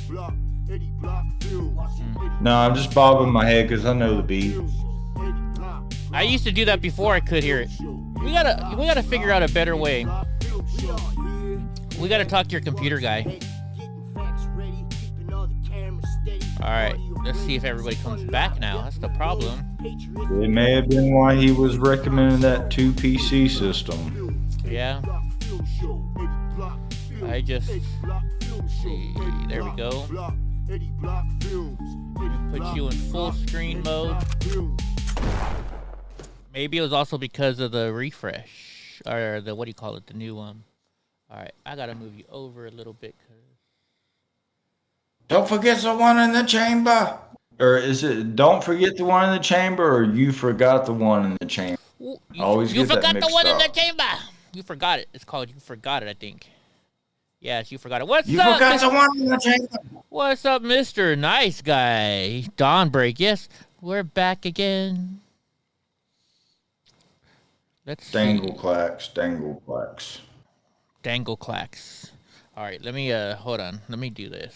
now? No, I'm just bobbing my head because I know the beat. I used to do that before I could hear it. We gotta figure out a better way. We gotta talk to your computer guy. Alright, let's see if everybody comes back now. That's the problem. It may have been why he was recommending that 2 PC system. Yeah. I just see. There we go. Put you in full screen mode. Maybe it was also because of the refresh or the, what do you call it, the new one. All right, I gotta move you over a little bit. Don't forget the one in the chamber. Or is it don't forget the one in the chamber, or you forgot the one in the chamber? You forgot the one in the chamber. You forgot it. It's called You Forgot It, I think. Yes, you forgot it. What's up? You forgot the one in the chamber. What's up, Mr. Nice Guy? Dawn Break. Yes, we're back again. Let's dangle clacks, dangle clacks. Dangle clacks. All right, let me hold on. Let me do this.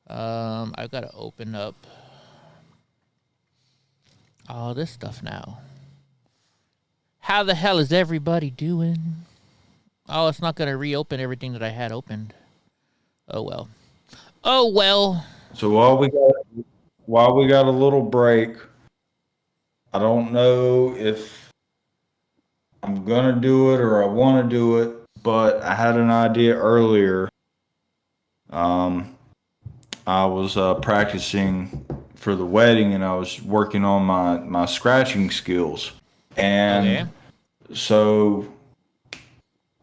I've got to open up all this stuff now. How the hell is everybody doing? Oh, it's not going to reopen everything that I had opened. Oh, well. Oh, well. So while we got a little break, I don't know if I'm going to do it or I want to do it, but I had an idea earlier. I was practicing for the wedding, and I was working on my scratching skills. And so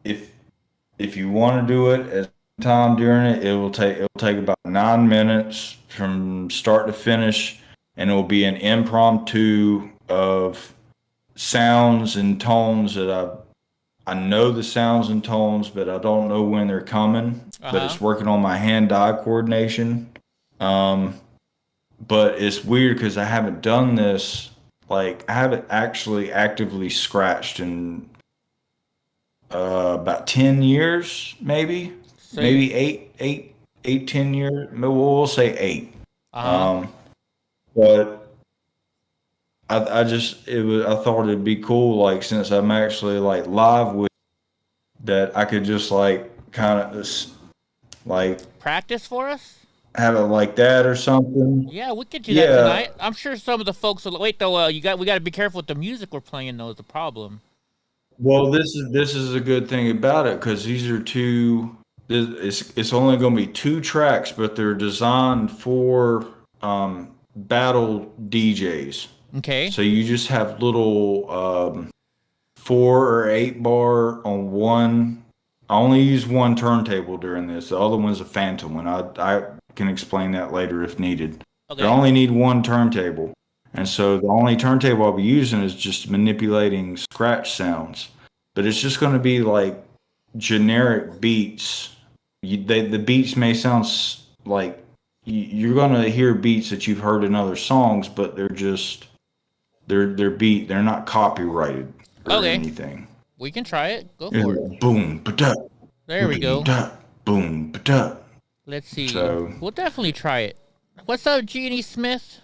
if you want to do it at time during it, it'll take about 9 minutes from start to finish, and it will be an impromptu of sounds and tones that I know the sounds and tones, but I don't know when they're coming. But it's working on my hand-eye coordination. But it's weird because I haven't done this. Like, I haven't actually actively scratched in about 10 years, maybe. Maybe 10 years. We'll say 8. But I thought it'd be cool, like, since I'm actually like live with, that I could just like kind of like practice for us, have it like that or something. Yeah, we could do that tonight. I'm sure some of the folks will wait though. We got to be careful with the music we're playing though. Is the problem? Well, this is a good thing about it because these are two. It's only going to be 2 tracks, but they're designed for battle DJs. Okay. So you just have little 4 or 8 bar on one. I only use one turntable during this. The other one's a phantom one. I can explain that later if needed. Okay. I only need one turntable. And so the only turntable I'll be using is just manipulating scratch sounds. But it's just going to be like generic beats. The beats may sound like you're going to hear beats that you've heard in other songs, but they're just they're beat. They're not copyrighted or anything. We can try it. Go for it. Boom, ba-da. There we go. Boom, ba-da. Let's see. So, we'll definitely try it. What's up, Jeannie Smith?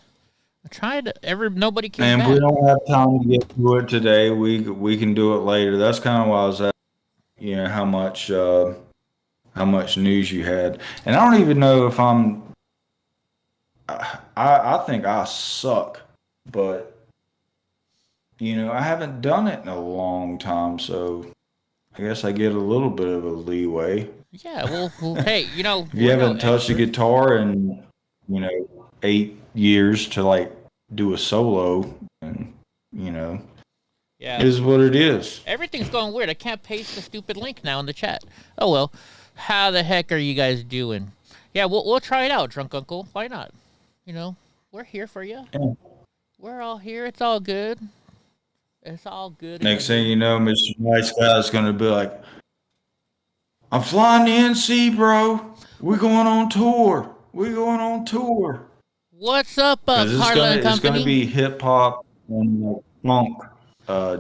I tried. Nobody came back. And we don't have time to get to it today. We can do it later. That's kind of why I was at, how much news you had. And I don't even know if I think I suck, but I haven't done it in a long time, so I guess I get a little bit of a leeway. Yeah, well hey, if you haven't touched a guitar in 8 years to like do a solo, and it is what it is. Everything's going weird. I can't paste the stupid link now in the chat. Oh well. How the heck are you guys doing? Yeah, we'll try it out, Drunk Uncle. Why not? We're here for you. Yeah. We're all here. It's all good. It's all good. Next thing you know, Mr. Nice Guy is going to be like, I'm flying to NC, bro. We're going on tour. What's up, Carla and Company? It's going to be hip-hop and funk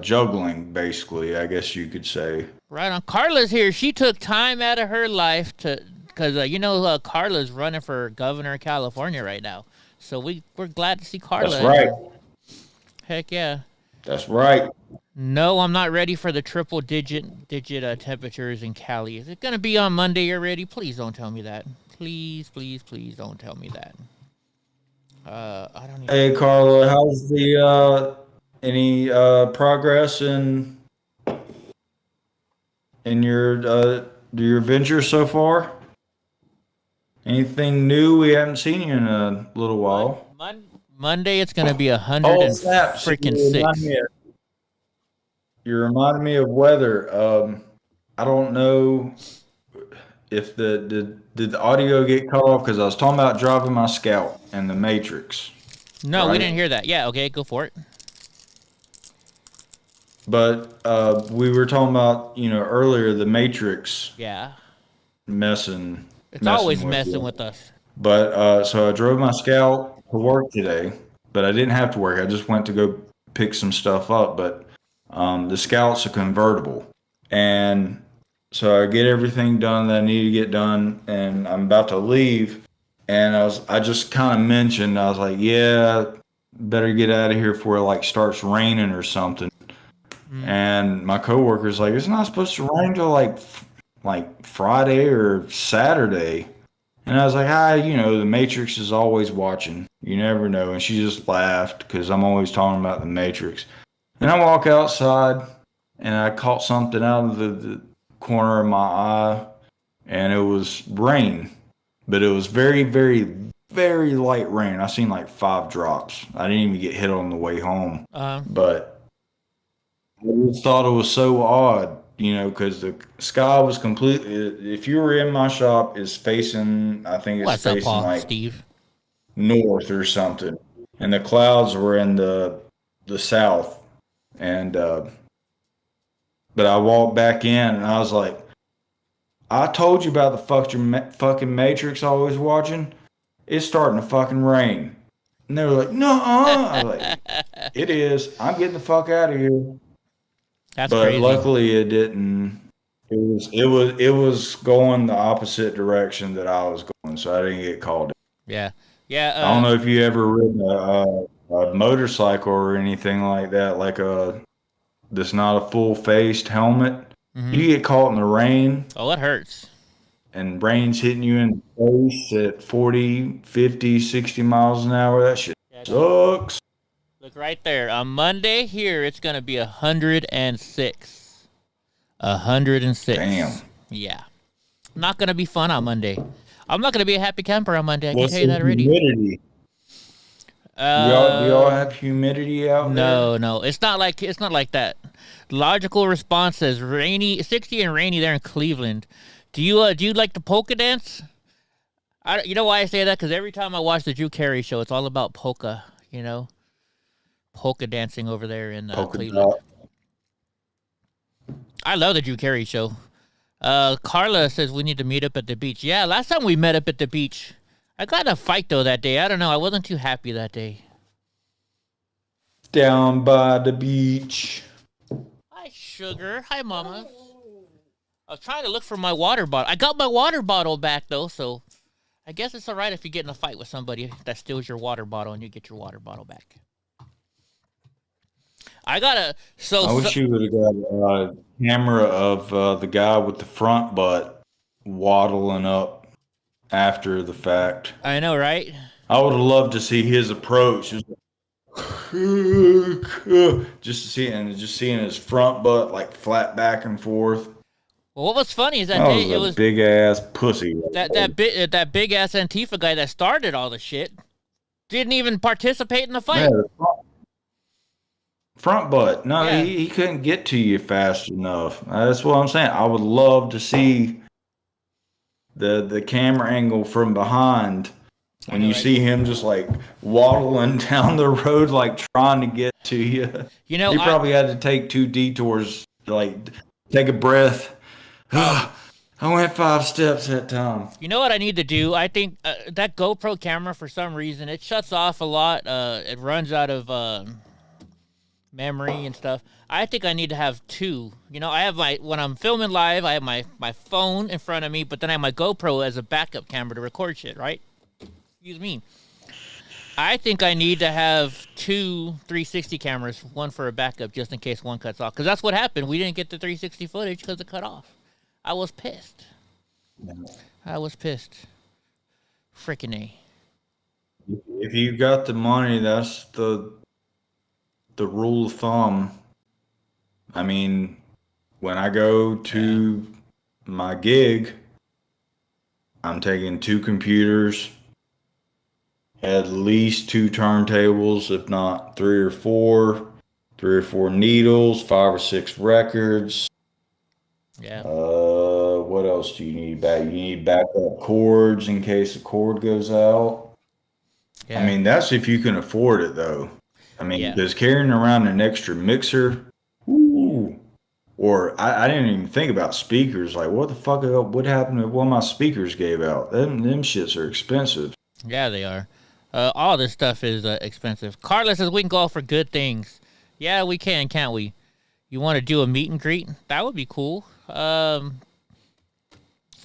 juggling, basically, I guess you could say. Right on. Carla's here. She took time out of her life to because Carla's running for governor of California right now. So we're glad to see Carla. That's right. Heck yeah. That's right. No, I'm not ready for the triple digit temperatures in Cali. Is it gonna be on Monday already? Please don't tell me that. Please don't tell me that. I don't even... Hey, Carla, how's the any progress in your venture so far? Anything new? We haven't seen you in a little while. Monday, it's gonna be 100 and freaking 6. You reminded me of weather. I don't know if did the audio get cut off because I was talking about driving my Scout and the Matrix. No, right? We didn't hear that. Yeah, okay, go for it. But we were talking about earlier the Matrix. Yeah. Messing. It's always messing with us. But so I drove my Scout to work today, but I didn't have to work. I just went to go pick some stuff up. But the Scout's a convertible, and so I get everything done that I need to get done, and I'm about to leave. And I just kind of mentioned, I was like, yeah, better get out of here before it like starts raining or something. And my coworker's like, it's not supposed to rain till like Friday or Saturday. And I was like, the Matrix is always watching. You never know. And she just laughed because I'm always talking about the Matrix. And I walk outside and I caught something out of the corner of my eye, and it was rain. But it was very, very, very light rain. I seen like 5 drops. I didn't even get hit on the way home. But I just thought it was so odd, because the sky was completely. If you were in my shop, it's facing. I think it's facing like Steve? North or something, and the clouds were in the south. And but I walked back in, and I was like, I told you about the fucking Matrix I was watching. It's starting to fucking rain. And they were like, no, I was like, it is. I'm getting the fuck out of here. That's crazy. But luckily it didn't. It was going the opposite direction that I was going, so I didn't get called in. Yeah. I don't know if you ever ridden a motorcycle or anything like that, like that's not a full-faced helmet. Mm-hmm. You get caught in the rain. Oh, it hurts. And rain's hitting you in the face at 40, 50, 60 miles an hour. That shit sucks. Look right there. On Monday here, it's going to be 106. 106. Damn. Yeah. Not going to be fun on Monday. I'm not going to be a happy camper on Monday. I can tell you that already. Humidity? Do y'all have humidity out there? No. It's not like that. Logical response says 60 and rainy there in Cleveland. Do you like the polka dance? You know why I say that? Because every time I watch the Drew Carey show, it's all about polka. Polka dancing over there in Cleveland. I love the Drew Carey show. Carla says we need to meet up at the beach. Yeah, last time we met up at the beach, I got in a fight though that day. I don't know. I wasn't too happy that day. Down by the beach. Hi, Sugar. Hi, Mama. I was trying to look for my water bottle. I got my water bottle back though, so I guess it's all right if you get in a fight with somebody that steals your water bottle and you get your water bottle back. I wish you would have got a camera of the guy with the front butt waddling up after the fact. I know, right? I would have loved to see his approach. Just seeing his front butt like flat back and forth. Well, what was funny is that day, it was big ass pussy. That big ass Antifa guy that started all the shit didn't even participate in the fight. Yeah, front butt. No, yeah. He couldn't get to you fast enough. That's what I'm saying. I would love to see the camera angle from behind when you see him just like waddling down the road, like trying to get to you. He probably had to take 2 detours, like take a breath. I went 5 steps that time. You know what I need to do? I think that GoPro camera, for some reason, it shuts off a lot. It runs out of memory and stuff. I think I need to have two. You know, I have when I'm filming live, I have my phone in front of me, but then I have my GoPro as a backup camera to record shit, right? Excuse me. I think I need to have two 360 cameras, one for a backup just in case one cuts off. Because that's what happened. We didn't get the 360 footage because it cut off. I was pissed. Frickin' A. If you got the money, that's the rule of thumb. I mean, when I go to my gig, I'm taking two computers, at least two turntables, if not three or four needles, 5 or 6 records. Yeah. What else do you need back? You need backup cords in case the cord goes out. Yeah. I mean, that's if you can afford it, though. I mean, because carrying around an extra mixer, or I didn't even think about speakers. Like, what the fuck? What happened if one of my speakers gave out? Them shits are expensive. Yeah, they are. All this stuff is expensive. Carla says we can go for good things. Yeah, we can, can't we? You want to do a meet and greet? That would be cool.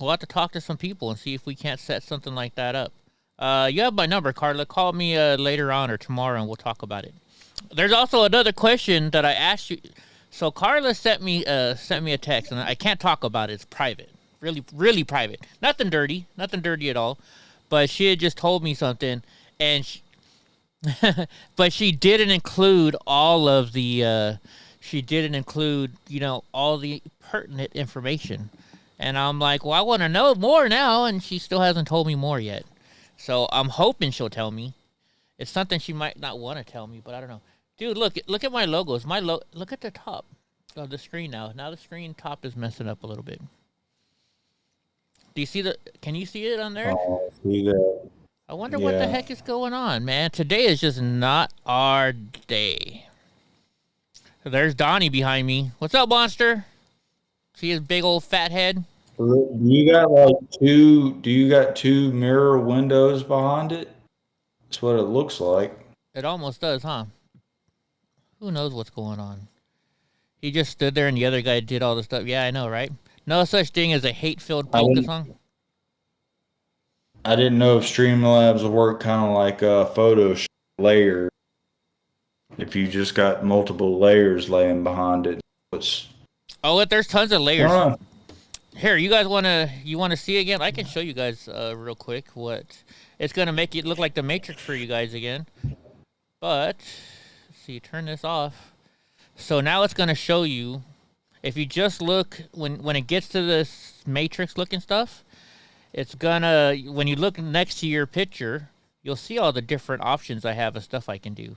We'll have to talk to some people and see if we can't set something like that up. You have my number, Carla. Call me later on or tomorrow, and we'll talk about it. There's also another question that I asked you. So Carla sent me a text, and I can't talk about it. It's private, really, really private. Nothing dirty at all. But she had just told me something, and but she didn't include all of the. She didn't include, all the pertinent information. And I'm like, well, I want to know more now, and she still hasn't told me more yet. So I'm hoping she'll tell me. It's something she might not want to tell me, but I don't know. Dude, look at my logos. Look at the top of the screen now. Now the screen top is messing up a little bit. Do you see can you see it on there? Oh, I see that. I wonder what the heck is going on, man. Today is just not our day. There's Donnie behind me. What's up, monster? See his big old fat head? Do you got two mirror windows behind it? That's what it looks like. It almost does, huh? Who knows what's going on? He just stood there and the other guy did all the stuff. Yeah, I know, right? No such thing as a hate-filled focus on. I didn't know if Streamlabs will work kind of like a Photoshop layer. If you just got multiple layers laying behind it. There's tons of layers. Here, you guys want to see again? I can show you guys real quick what it's going to make it look like the Matrix for you guys again. But, let's see, turn this off. So now it's going to show you, if you just look, when it gets to this Matrix looking stuff, it's gonna, when you look next to your picture, you'll see all the different options I have of stuff I can do.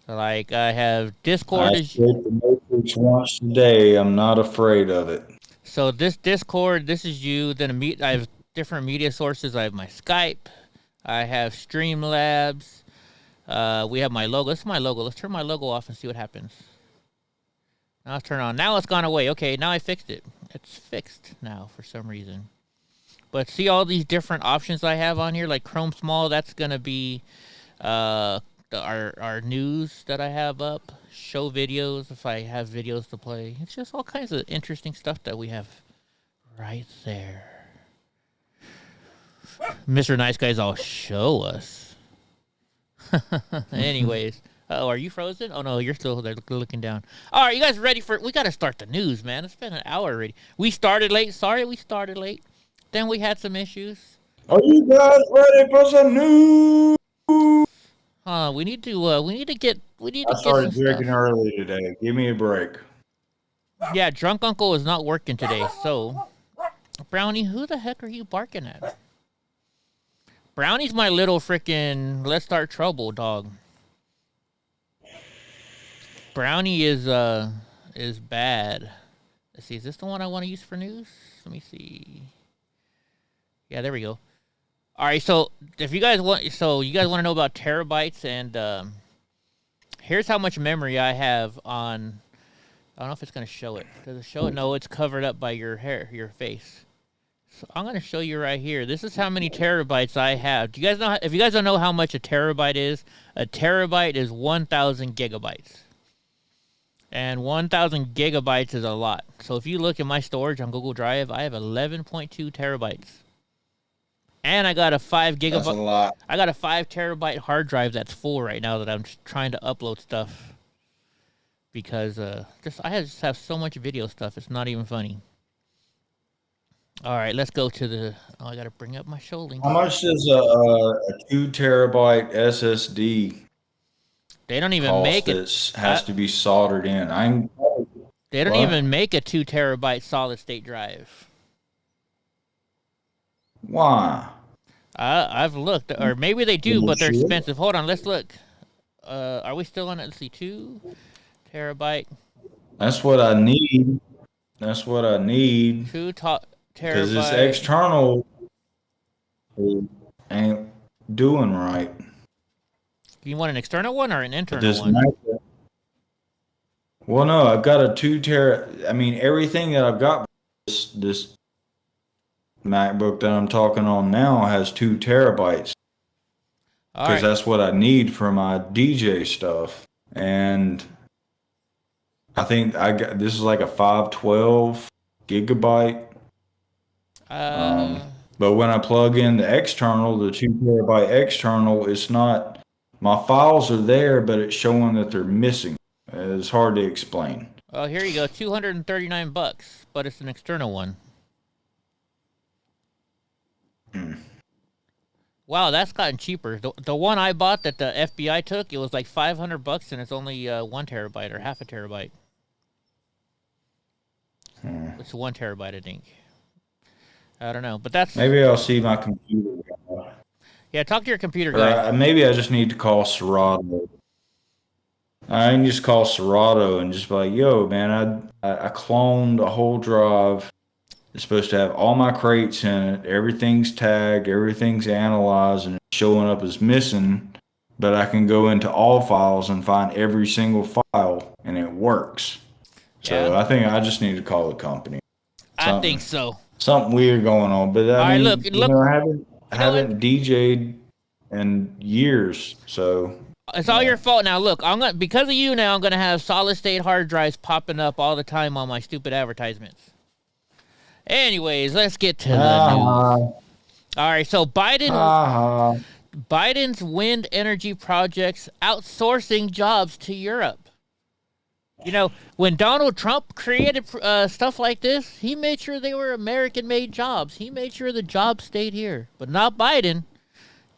Like I have Discord. I the Matrix once a day. I'm not afraid of it. So this Discord, this is you. Then I have different media sources. I have my Skype. I have Streamlabs. We have my logo. This is my logo. Let's turn my logo off and see what happens. Now it's turned on. Now it's gone away. Okay, now I fixed it. It's fixed now for some reason. But see all these different options I have on here, like Chrome Small. That's gonna be our news that I have up. Show videos if I have videos to play. It's just all kinds of interesting stuff that we have right there. Mr. Nice Guys, all show us. Anyways. Oh, are you frozen? Oh, no, you're still there looking down. All right, you guys ready we got to start the news, man. It's been an hour already. We started late. Sorry, we started late. Then we had some issues. Are you guys ready for some news? We need to get I started drinking early today. Give me a break. Yeah, Drunk Uncle is not working today, so... Brownie, who the heck are you barking at? Brownie's my little freaking Let's Start Trouble dog. Brownie is bad. Let's see, is this the one I want to use for news? Let me see. Yeah, there we go. All right, so you guys want to know about terabytes, and here's how much memory I have on. I don't know if it's gonna show it. Does it show it? No, it's covered up by your hair, your face. So I'm gonna show you right here. This is how many terabytes I have. Do you guys know? If you guys don't know how much a terabyte is 1,000 gigabytes. And 1,000 gigabytes is a lot. So if you look at my storage on Google Drive, I have 11.2 terabytes. And I got a 5 gigabyte. That's a lot. I got a 5 terabyte hard drive that's full right now that I'm just trying to upload stuff. Because I just have so much video stuff, it's not even funny. All right, let's go to the. Oh, I gotta bring up my show link. How much does a 2 terabyte SSD? They don't even make it. It has to be soldered in. They don't even make a 2 terabyte solid state drive. Why? I've looked, or maybe they do, but they're expensive. Hold on, let's look. Are we still on it? Let's see, 2 terabyte. That's what I need. 2 terabyte. Because this external ain't doing right. You want an external one or an internal one? Well, no, I've got a 2 tera. I mean, everything that I've got, this MacBook that I'm talking on now has 2 terabytes. Because that's what I need for my DJ stuff. And I think this is like a 512 gigabyte. But when I plug in the external, the 2 terabyte external, it's not. My files are there, but it's showing that they're missing. It's hard to explain. Oh, here you go, $239, but it's an external one. Wow, that's gotten cheaper. The one I bought that the FBI took, it was like $500, and it's only 1 terabyte or half a terabyte. It's 1 terabyte, I think. I don't know, but that's... Maybe I'll see my computer. Yeah, talk to your computer guy. Maybe I just need to call Serato. I can just call Serato and just be like, yo, man, I cloned a whole drive. It's supposed to have all my crates in it. Everything's tagged. Everything's analyzed, and it's showing up as missing. But I can go into all files and find every single file, and it works. So I think I just need to call the company. I think so. Something weird going on, but I mean, look. I haven't DJ'd in years, so it's all your fault now. Look, because of you now, I'm gonna have solid state hard drives popping up all the time on my stupid advertisements. Anyways, let's get to the news. All right, so Biden's wind energy projects outsourcing jobs to Europe. You know, when Donald Trump created stuff like this, he made sure they were American-made jobs. He made sure the jobs stayed here, but not Biden.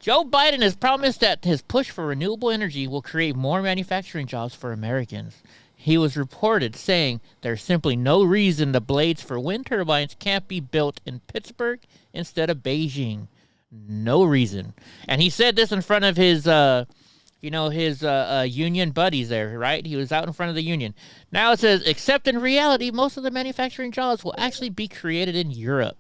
Joe Biden has promised that his push for renewable energy will create more manufacturing jobs for Americans. He was reported saying there's simply no reason the blades for wind turbines can't be built in Pittsburgh instead of Beijing. No reason. And he said this in front of his... his union buddies there, right? He was out in front of the union. Now it says, except in reality, most of the manufacturing jobs will actually be created in Europe.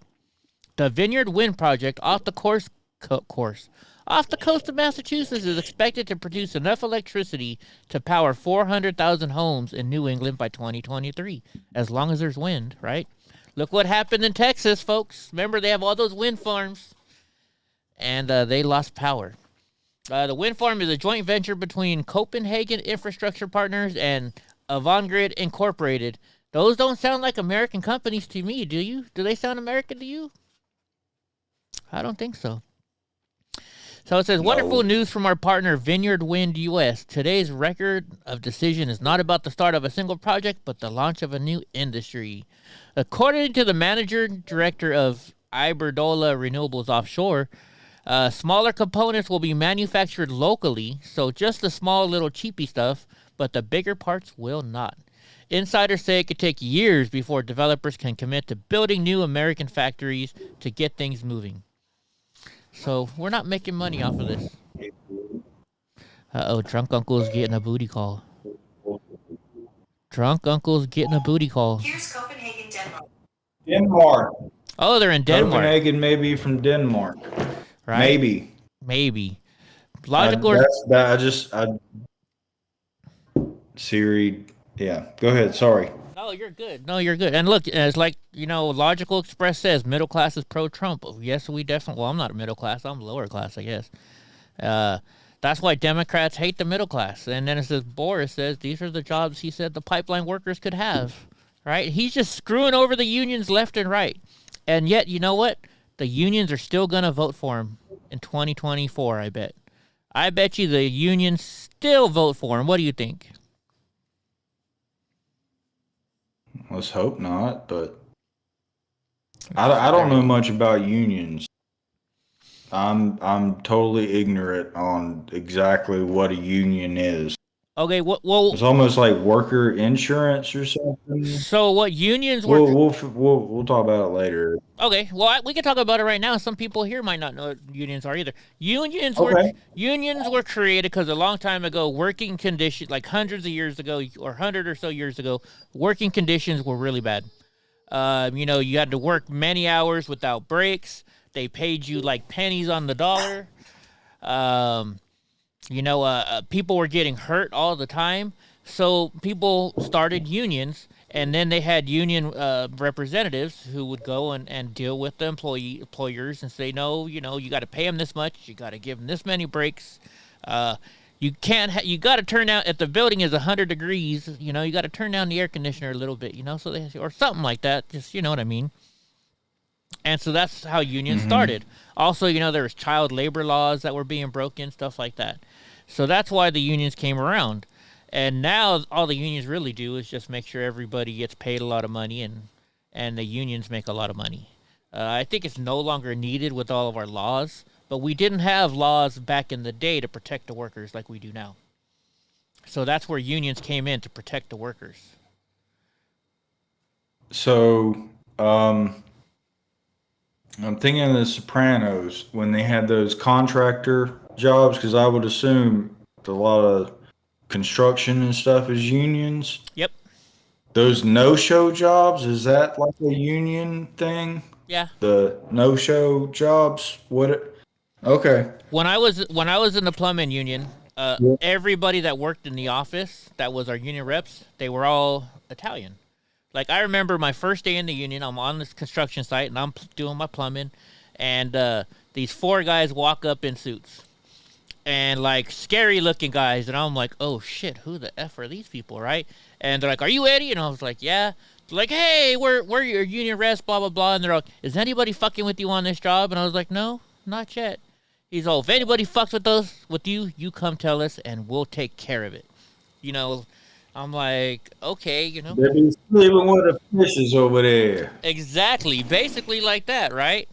The Vineyard Wind Project off the coast of Massachusetts is expected to produce enough electricity to power 400,000 homes in New England by 2023, as long as there's wind, right? Look what happened in Texas, folks. Remember, they have all those wind farms, and they lost power. The wind farm is a joint venture between Copenhagen Infrastructure Partners and Avangrid Incorporated. Those don't sound like American companies to me, do you? Do they sound American to you? I don't think so. So it says, wonderful news from our partner Vineyard Wind US. Today's record of decision is not about the start of a single project, but the launch of a new industry. According to the manager director of Iberdrola Renewables Offshore, smaller components will be manufactured locally, so just the small little cheapy stuff, but the bigger parts will not. Insiders say it could take years before developers can commit to building new American factories to get things moving. So we're not making money off of this. Uh-oh, Drunk Uncle's getting a booty call. Drunk Uncle's getting a booty call. Here's Copenhagen, Denmark. Oh, they're in Denmark. Copenhagen may be from Denmark. Right? Maybe. Logical. Siri. Yeah. Go ahead. Sorry. No, you're good. And look, it's like, Logical Express says middle class is pro-Trump. Yes, we definitely. Well, I'm not middle class. I'm lower class, I guess. That's why Democrats hate the middle class. And then it says, Boris says these are the jobs he said the pipeline workers could have. Right? He's just screwing over the unions left and right. And yet, you know what? The unions are still going to vote for him in 2024, I bet. I bet you the unions still vote for him. What do you think? Let's hope not, but I don't know much about unions. I'm totally ignorant on exactly what a union is. Okay, well, it's almost like worker insurance or something. So what unions were? We'll talk about it later. Okay, well we can talk about it right now. Some people here might not know what unions are either. Unions were created because a long time ago, working conditions, like hundreds of years ago or 100 or so years ago, working conditions were really bad. You had to work many hours without breaks. They paid you like pennies on the dollar. People were getting hurt all the time. So people started unions, and then they had union representatives who would go and deal with the employers and say, no, you got to pay them this much. You got to give them this many breaks. You got to turn down, if the building is 100 degrees, you got to turn down the air conditioner a little bit, or something like that. Just, you know what I mean? And so that's how unions started. Also, there was child labor laws that were being broken, stuff like that. So that's why the unions came around. And now all the unions really do is just make sure everybody gets paid a lot of money and the unions make a lot of money. I think it's no longer needed with all of our laws, but we didn't have laws back in the day to protect the workers like we do now. So that's where unions came in to protect the workers. So, I'm thinking of The Sopranos when they had those contractor jobs, because I would assume a lot of construction and stuff is unions. Yep. Those no-show jobs, is that like a union thing? Yeah. The no-show jobs? Okay. When I was in the plumbing union, everybody that worked in the office that was our union reps, they were all Italian. Like, I remember my first day in the union, I'm on this construction site, and I'm doing my plumbing, and these 4 guys walk up in suits. And, like, scary-looking guys, and I'm like, oh, shit, who the F are these people, right? And they're like, are you Eddie? And I was like, yeah. They're like, hey, we're your union reps, blah, blah, blah. And they're like, is anybody fucking with you on this job? And I was like, no, not yet. He's all, if anybody fucks with you, you come tell us, and we'll take care of it. I'm like, okay, They'll be sleeping with the fishes over there. Exactly. Basically like that, right?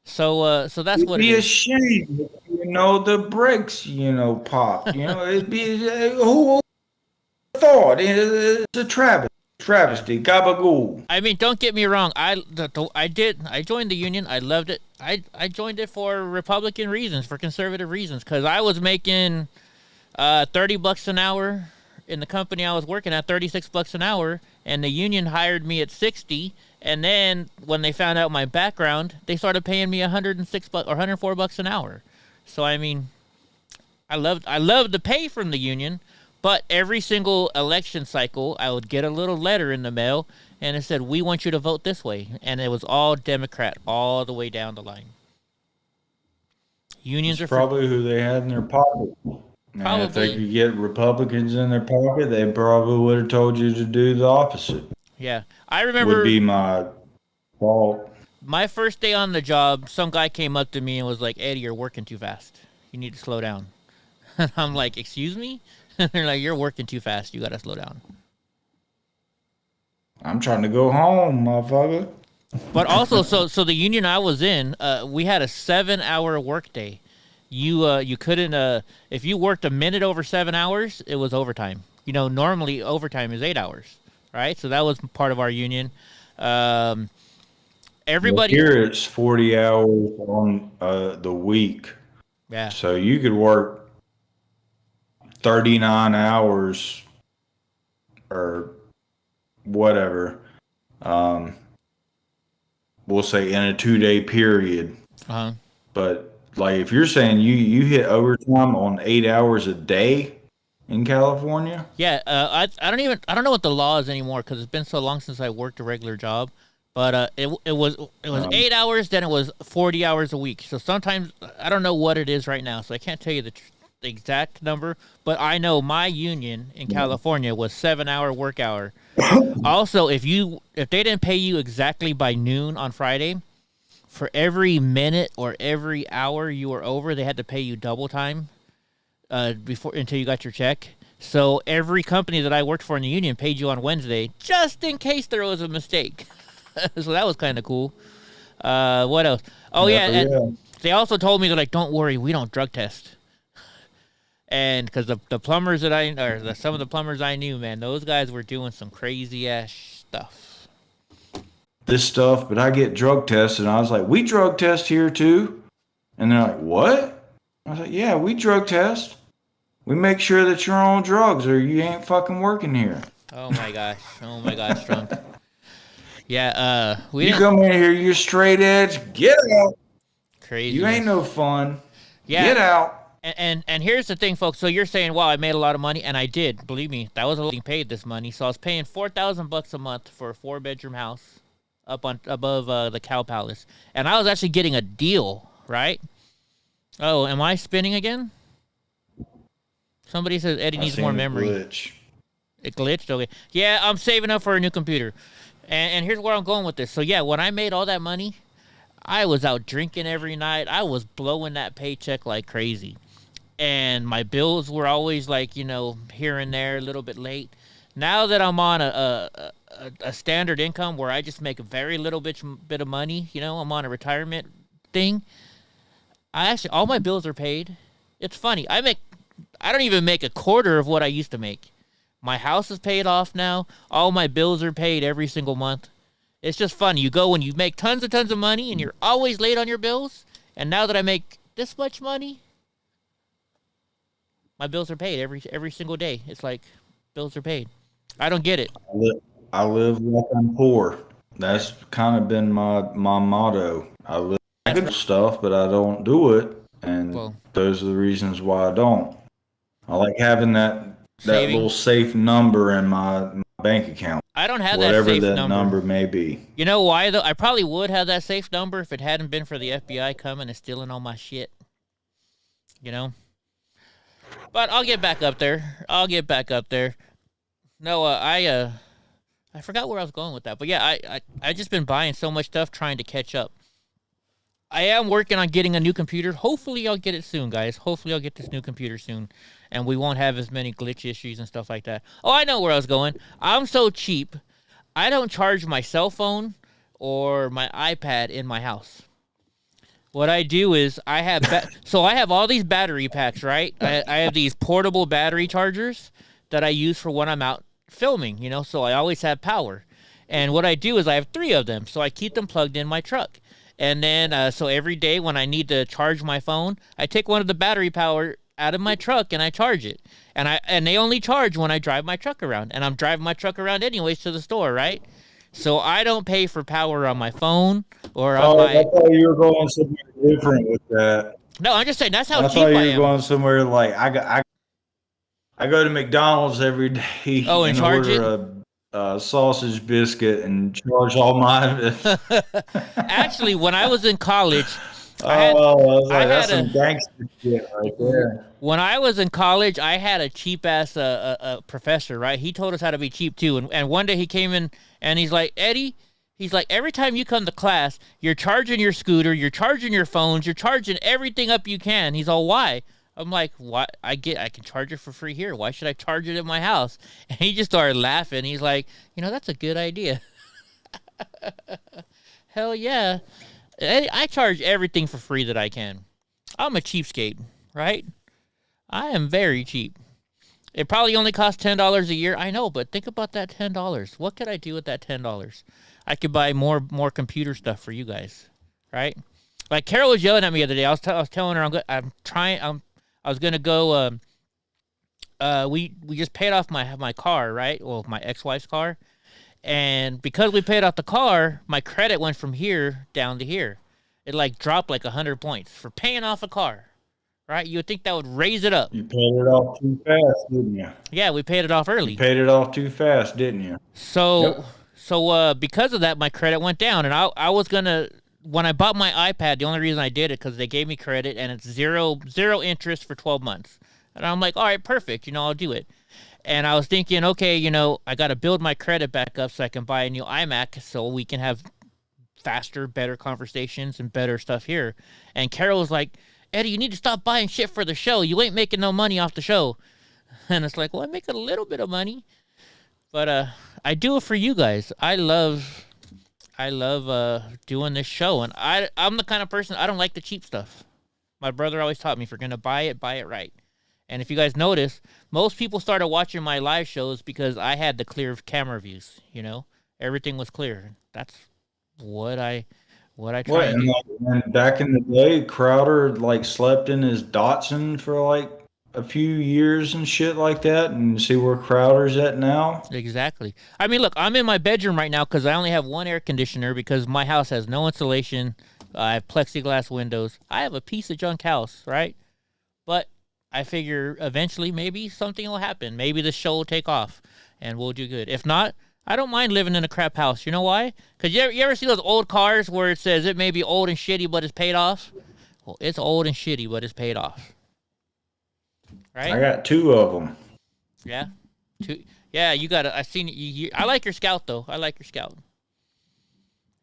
So that's what it is. It'd be a shame, the brakes, pop. It'd be, who thought? It's a travesty, gabagool. I mean, don't get me wrong. I joined the union. I loved it. I joined it for Republican reasons, for conservative reasons, because I was making $30 an hour in the company I was working at, $36 an hour, and the union hired me at $60. And then when they found out my background, they started paying me $106 or $104 an hour. So I mean, I loved the pay from the union, but every single election cycle, I would get a little letter in the mail, and it said, "We want you to vote this way," and it was all Democrat all the way down the line. Unions are probably who they had in their pocket. And if they could get Republicans in their pocket, they probably would have told you to do the opposite. Yeah, I remember. Would be my fault. My first day on the job, some guy came up to me and was like, "Eddie, you're working too fast. You need to slow down." And I'm like, "Excuse me?" They're like, "You're working too fast. You got to slow down." I'm trying to go home, motherfucker. But also, so the union I was in, we had a 7-hour workday. You couldn't if you worked a minute over 7 hours, it was overtime. Normally overtime is 8 hours, right? So that was part of our union. Everybody here it's 40 hours on the week. Yeah. So you could work 39 hours or whatever. We'll say in a 2-day period. Uh-huh. But like if you're saying you hit overtime on 8 hours a day in California? Yeah, I don't know what the law is anymore because it's been so long since I worked a regular job. But it was 8 hours, then it was 40 hours a week. So sometimes I don't know what it is right now, so I can't tell you the exact number. But I know my union in California was 7-hour work hour. Also, if they didn't pay you exactly by noon on Friday, for every minute or every hour you were over, they had to pay you double time until you got your check. So every company that I worked for in the union paid you on Wednesday, just in case there was a mistake. So that was kind of cool. What else? Oh yeah, and they also told me, they're like, don't worry, we don't drug test. And because the plumbers that some of the plumbers I knew, man, those guys were doing some crazy ass stuff. This stuff, but I get drug tested, and I was like, we drug test here too. And they're like, what? I was like, yeah, we drug test. We make sure that you're on drugs or you ain't fucking working here. Oh my gosh, Trump. Yeah, you come in here, you're straight edge, get out. Crazy. You ain't no fun. Yeah. Get out. And here's the thing, folks. So you're saying, wow, I made a lot of money, and I did. Believe me, that was a lot of paid this money. So I was paying $4,000 a month for a 4-bedroom house up above the Cow Palace, and I was actually getting a deal, right? Oh, am I spinning again? Somebody says Eddie needs more memory. It glitched? Okay. Yeah, I'm saving up for a new computer. And here's where I'm going with this. So, yeah, when I made all that money, I was out drinking every night. I was blowing that paycheck like crazy. And my bills were always like, here and there, a little bit late. Now that I'm on a standard income where I just make a very little bit of money, I'm on a retirement thing, all my bills are paid. It's funny. I don't even make a quarter of what I used to make. My house is paid off now. All my bills are paid every single month. It's just funny. You go when you make tons of money and you're always late on your bills. And now that I make this much money, my bills are paid every single day. It's like bills are paid. I don't get it. I live like I'm poor. That's kind of been my motto. I live like stuff, but I don't do it. And those are the reasons why I don't. I like having that little safe number in my bank account. I don't have that safe number. Whatever that number may be. You know why, though? I probably would have that safe number if it hadn't been for the FBI coming and stealing all my shit. But I'll get back up there. No, I forgot where I was going with that. But yeah, I just been buying so much stuff trying to catch up. I am working on getting a new computer. Hopefully I'll get it soon, guys. Hopefully I'll get this new computer soon. And we won't have as many glitch issues and stuff like that. Oh, I know where I was going. I'm so cheap. I don't charge my cell phone or my iPad in my house. What I do is I have all these battery packs, right? I have these portable battery chargers that I use for when I'm out filming, so I always have power. And what I do is I have 3 of them, so I keep them plugged in my truck. And then, so every day when I need to charge my phone, I take one of the battery power out of my truck and I charge it. And they only charge when I drive my truck around. And I'm driving my truck around anyways to the store, right? So I don't pay for power on my phone or on my... I thought you were going somewhere different with that. No, I'm just saying that's how cheap I am. I thought you were going somewhere like I go to McDonald's every day and order a sausage biscuit and charge all my... Actually, when I was in college... that's some gangster shit right there. When I was in college, I had a cheap-ass professor, right? He told us how to be cheap, too. And one day he came in, and he's like, Eddie, every time you come to class, you're charging your scooter, you're charging your phones, you're charging everything up you can. He's all, why? I'm like, what? I can charge it for free here. Why should I charge it at my house? And he just started laughing. He's like, that's a good idea. Hell yeah. I charge everything for free that I can. I'm a cheapskate, right? I am very cheap. It probably only costs $10 a year. I know, but think about that $10. What could I do with that $10? I could buy more computer stuff for you guys, right? Like Carol was yelling at me the other day. I was telling her I was gonna go. We just paid off my car, right? Well, my ex-wife's car. And because we paid off the car, my credit went from here down to here. It dropped 100 points for paying off a car, right? You would think that would raise it up. You paid it off too fast, didn't you? Yeah, we paid it off early. You paid it off too fast, didn't you? So because of that, my credit went down, and I was gonna when I bought my iPad. The only reason I did it because they gave me credit, and it's zero interest for 12 months. And I'm like, all right, perfect. I'll do it. And I was thinking, okay, I got to build my credit back up so I can buy a new iMac so we can have faster, better conversations and better stuff here. And Carol was like, Eddie, you need to stop buying shit for the show. You ain't making no money off the show. And it's like, well, I make a little bit of money, but I do it for you guys. I love doing this show, and I'm the kind of person, I don't like the cheap stuff. My brother always taught me, if you're gonna buy it right. And if you guys notice, most people started watching my live shows because I had the clear camera views. Everything was clear. That's what I try and do. And back in the day, Crowder slept in his Datsun for a few years and shit like that, and see where Crowder's at now. Exactly. I mean, look, I'm in my bedroom right now because I only have one air conditioner because my house has no insulation. I have plexiglass windows. I have a piece of junk house, right? But I figure eventually maybe something will happen. Maybe the show will take off and we'll do good. If not, I don't mind living in a crap house. You know why? Because you ever see those old cars where it says it may be old and shitty, but it's paid off? Well, it's old and shitty, but it's paid off. Right? I got 2 of them. Yeah? 2. Yeah, you got it. I seen it. I like your Scout, though. I like your Scout.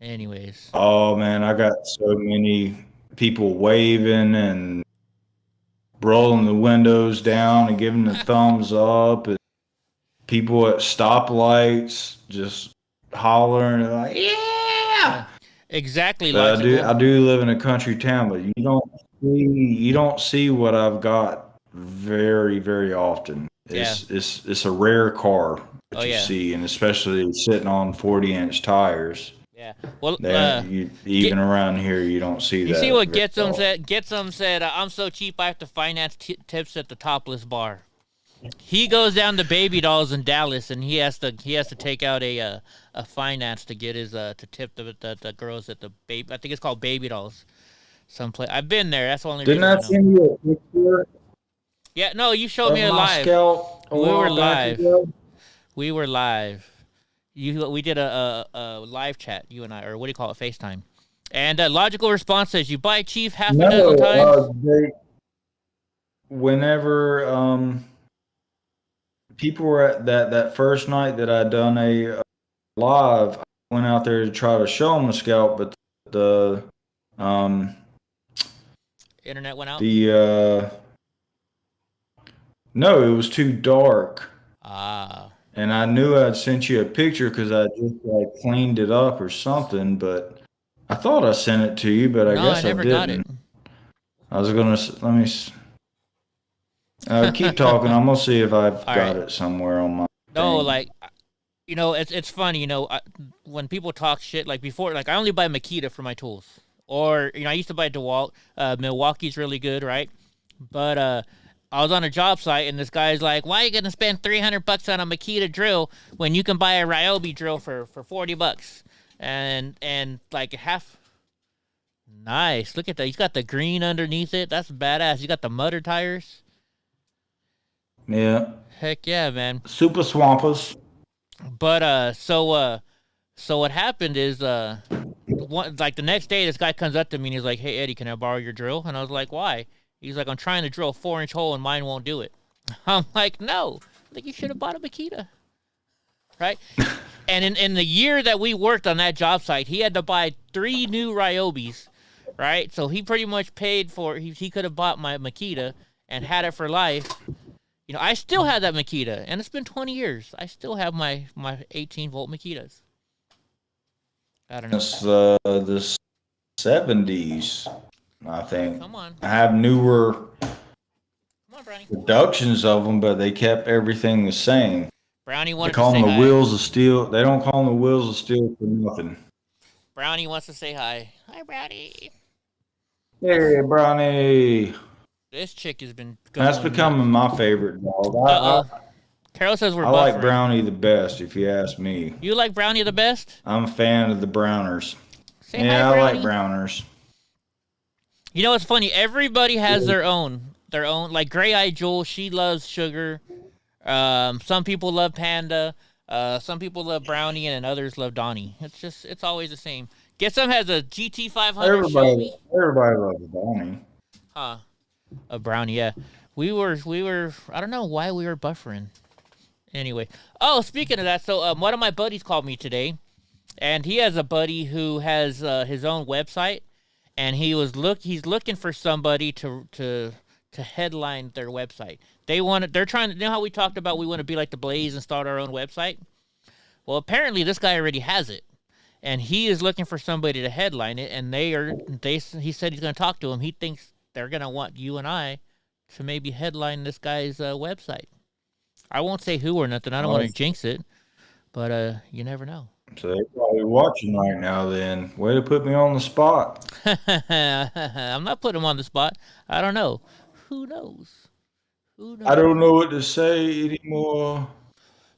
Anyways. Oh, man, I got so many people waving and rolling the windows down and giving the thumbs up. And people at stoplights just hollering and like, yeah! Exactly. But I do live in a country town, but you don't see what I've got very, very often. It's a rare car that you see, and especially sitting on 40-inch tires. Yeah. Well, around here, you don't see that. You see what Getzum said? Getzum said, "I'm so cheap, I have to finance tips at the topless bar." He goes down to Baby Dolls in Dallas, and he has to take out a finance to get his to tip the girls at the baby. I think it's called Baby Dolls. Someplace I've been there. That's the only. Didn't I send you a picture? Yeah, no, you showed me a live. We were live. We were live. We did a live chat, you and I, or what do you call it, FaceTime. And logical response says, you buy Chief half a dozen times? Whenever people were at that first night that I'd done a live, I went out there to try to show them the Scout, but the internet went out? No, it was too dark. Ah. And I knew I'd sent you a picture because I just cleaned it up or something, but I thought I sent it to you, but I guess I didn't. Got it. I was gonna keep talking. I'm gonna see if I've got it somewhere on my. No, it's funny. When people talk shit before, I only buy Makita for my tools, or I used to buy DeWalt. Milwaukee's really good, right? But I was on a job site, and this guy's like, why are you going to spend $300 on a Makita drill when you can buy a Ryobi drill for $40? And half. Nice. Look at that. He's got the green underneath it. That's badass. You got the mutter tires. Yeah. Heck yeah, man. Super Swampers. But, so what happened is, the next day, this guy comes up to me, and he's like, hey, Eddie, can I borrow your drill? And I was like, why? He's like, I'm trying to drill a 4-inch hole and mine won't do it. I'm like, no. I think you should have bought a Makita. Right? And in the year that we worked on that job site, he had to buy 3 new Ryobis. Right? So he pretty much paid for, he could have bought my Makita and had it for life. I still have that Makita, and it's been 20 years. I still have my 18-volt Makitas. I don't know. It's the 70s. I think. Come on. I have newer productions of them, but they kept everything the same. Brownie wanted to say hi. They call them the wheels of steel. They don't call them the wheels of steel for nothing. Brownie wants to say hi. Hi, Brownie. Hey, Brownie. This chick has been going. That's becoming my favorite dog. Carol says we're buffering. I like Brownie the best, if you ask me. You like Brownie the best? I'm a fan of the Browners. Say hi, Brownie. I like Browners. It's funny. Everybody has their own. Like Gray Eye Jewel, she loves sugar. Some people love Panda. Some people love Brownie and others love Donnie. It's always the same. Get some has a GT 500 Shelby. Everybody loves Bonnie. Huh. A Brownie, yeah. We were. I don't know why we were buffering. Anyway. Oh, speaking of that, so one of my buddies called me today, and he has a buddy who has his own website, and he's looking for somebody to headline their website. They're trying to, you know how we talked about we want to be like the Blaze and start our own website? Well, apparently this guy already has it. And he is looking for somebody to headline it, and he said he's going to talk to him. He thinks they're going to want you and I to maybe headline this guy's website. I won't say who or nothing. I don't want to jinx it, but you never know. So they're probably watching right now then. Way to put me on the spot. I'm not putting him on the spot. I don't know. Who knows? I don't know what to say anymore.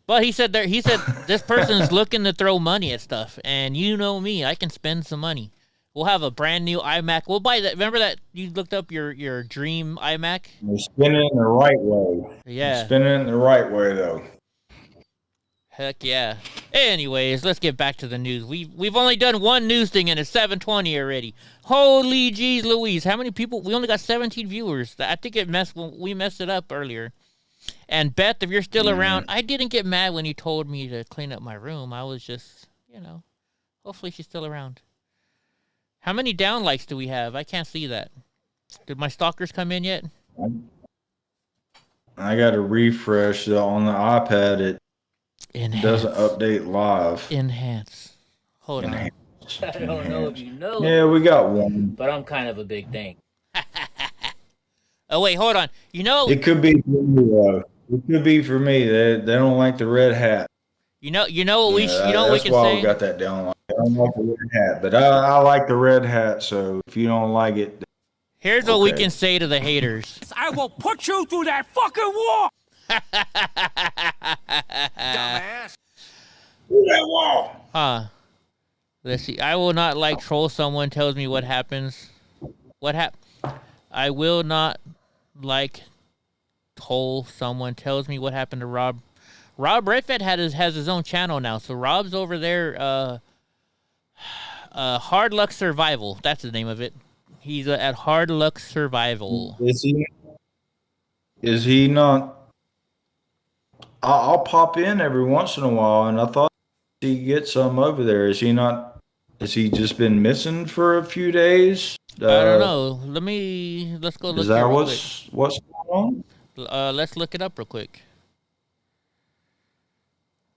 But he said this person's looking to throw money at stuff, and you know me, I can spend some money. We'll have a brand new iMac. We'll buy that. Remember that you looked up your dream iMac? You're spinning it in the right way. Yeah. You're spinning it in the right way though. Heck yeah. Anyways, let's get back to the news. We've only done one news thing and it's 7:20 already. Holy jeez Louise. How many people? We only got 17 viewers. I think we messed it up earlier. And Beth, if you're still around, I didn't get mad when you told me to clean up my room. I was just, hopefully she's still around. How many down likes do we have? I can't see that. Did my stalkers come in yet? I got to refresh on the iPad. It doesn't update live. Enhance. Hold on. I don't know if you know. Yeah, we got one. But I'm kind of a big thing. Oh, wait, hold on. It could be for me, though. It could be for me. They don't like the red hat. You know what we can say? That's why we got that down. I don't like the red hat, but I like the red hat, so if you don't like it... Here's what we can say to the haters. I will put you through that fucking wall! Dumbass. Through that wall! Let's see. I will not troll someone tells me what happens. I will not troll someone tells me what happened to Rob. Rob Redfed has his own channel now, so Rob's over there. Hard Luck Survival. That's the name of it. He's at Hard Luck Survival. Is he not? I'll pop in every once in a while, and I thought he get some over there. Is he not? Has he just been missing for a few days? I don't know. Let's go look. Is that what's going on? Let's look it up real quick.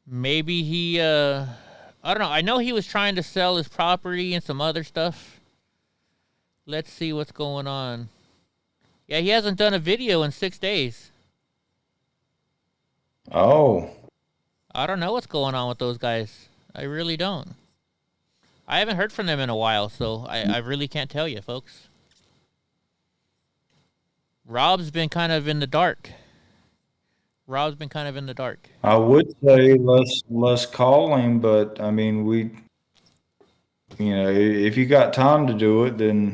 Maybe he. I don't know. I know he was trying to sell his property and some other stuff. Let's see what's going on. Yeah, he hasn't done a video in 6 days. Oh. I don't know what's going on with those guys. I really don't. I haven't heard from them in a while, so I really can't tell you, folks. Rob's been kind of in the dark. I would say let's call him, but I mean if you got time to do it, then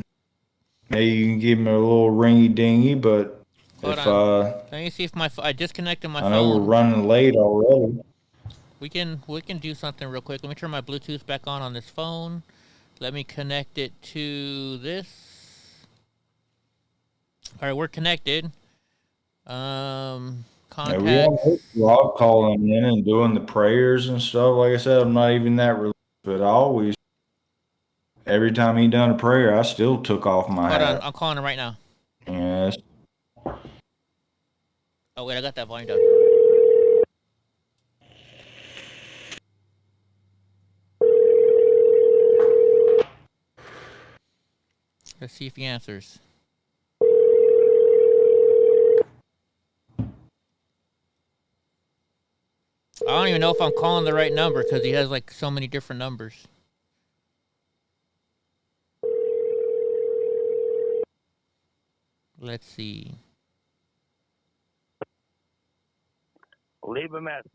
maybe you can give him a little ringy dingy. But Hold on. Let me see if I disconnected my phone. I know we're running late already. We can do something real quick. Let me turn my Bluetooth back on this phone. Let me connect it to this. All right, we're connected. Contacts. Yeah, we want Rob calling in and doing the prayers and stuff. Like I said, I'm not even that religious, but every time he done a prayer, I still took off my hat. Hold on, I'm calling him right now. Yes. Oh wait, I got that volume down. Let's see if he answers. I don't even know if I'm calling the right number because he has like so many different numbers. Let's see. Leave a message.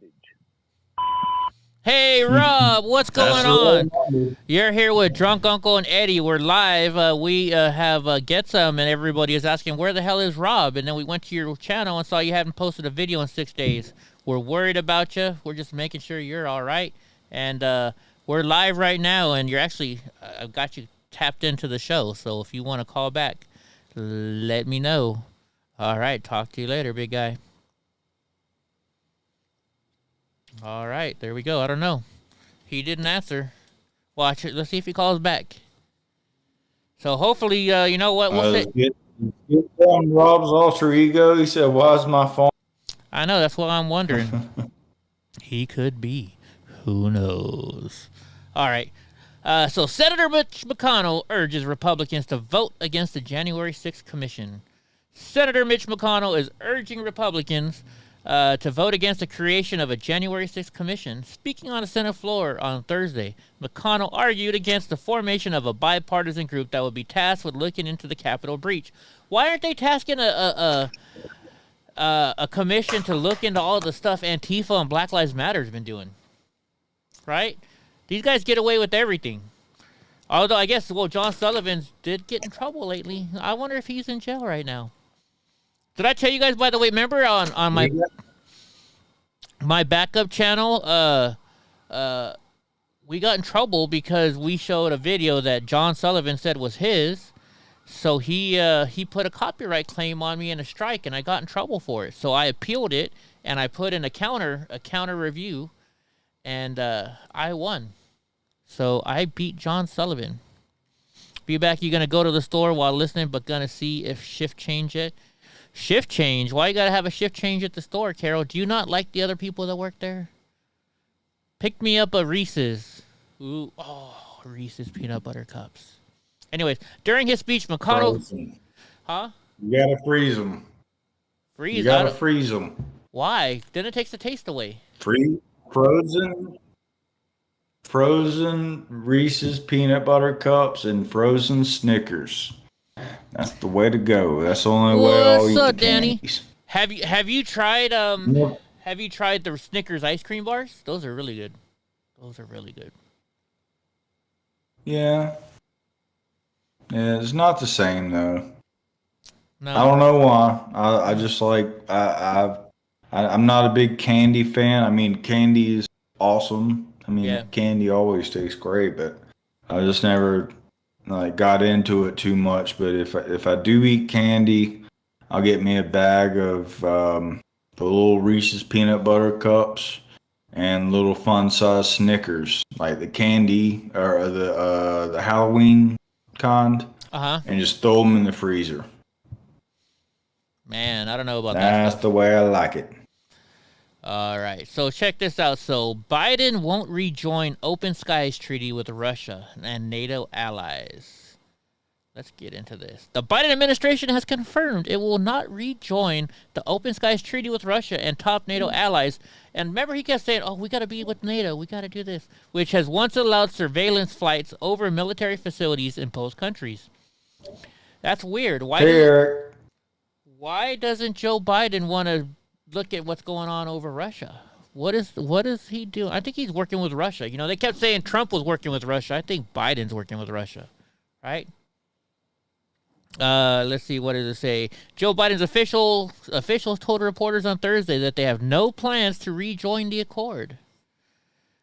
Hey, Rob, what's going That's the on? right number. You're here with Drunk Uncle and Eddie. We're live. We have Get Some, and everybody is asking, where the hell is Rob? And then we went to your channel and saw you hadn't posted a video in 6 days. We're worried about you. We're just making sure you're all right. And we're live right now, and you're actually, I've got you tapped into the show. So if you want to call back, let me know. All right, talk to you later, big guy. All right, there we go. I don't know. He didn't answer. Watch it. Let's see if he calls back. So hopefully, you know what? We'll Get on Rob's alter ego. He said, "Why's my phone?" I know. That's what I'm wondering. He could be. Who knows? All right. So Senator Mitch McConnell urges Republicans to vote against the January 6th commission. Senator Mitch McConnell is urging Republicans to vote against the creation of a January 6th commission. Speaking on the Senate floor on Thursday, McConnell argued against the formation of a bipartisan group that would be tasked with looking into the Capitol breach. Why aren't they tasking a commission to look into all the stuff Antifa and Black Lives Matter has been doing? Right? These guys get away with everything. Although I guess, well, John Sullivan did get in trouble lately. I wonder if he's in jail right now. Did I tell you guys, by the way, remember on my backup channel, we got in trouble because we showed a video that John Sullivan said was his. So he put a copyright claim on me in a strike, and I got in trouble for it. So I appealed it, and I put in a counter review, and I won. So I beat John Sullivan. Be back. You gonna go to the store while listening, but gonna see if shift change it. Shift change? Why you gotta have a shift change at the store, Carol? Do you not like the other people that work there? Picked me up a Reese's. Ooh, oh, Reese's peanut butter cups. Anyways, during his speech, McConnell... Frozen. Huh? You gotta freeze them. Freeze? You gotta freeze them. Why? Then it takes the taste away. Frozen Reese's peanut butter cups and frozen Snickers. That's the way to go. That's the only way I'll eat the Danny? candies. Have you tried Yep. Have you tried the Snickers ice cream bars? Those are really good. Yeah. Yeah, it's not the same though. No. I don't know why. I just like I'm not a big candy fan. I mean, candy is awesome. I mean, Yeah. candy always tastes great, but I just never got into it too much. But if I do eat candy, I'll get me a bag of the little Reese's peanut butter cups and little fun size Snickers, like the candy or the Halloween kind, and just throw them in the freezer. Man, I don't know about that. That's the way I like it. All right, so check this out. So Biden won't rejoin Open Skies Treaty with Russia and NATO allies. Let's get into this. The Biden administration has confirmed it will not rejoin the Open Skies Treaty with Russia and top NATO allies. And remember, he kept saying, oh, we got to be with NATO. We got to do this, which has once allowed surveillance flights over military facilities in both countries. That's weird. Why doesn't Joe Biden want to look at what's going on over Russia? What is he doing? I think he's working with Russia. You know, they kept saying Trump was working with Russia. I think Biden's working with Russia, right? Let's see. What does it say? Joe Biden's officials told reporters on Thursday that they have no plans to rejoin the accord.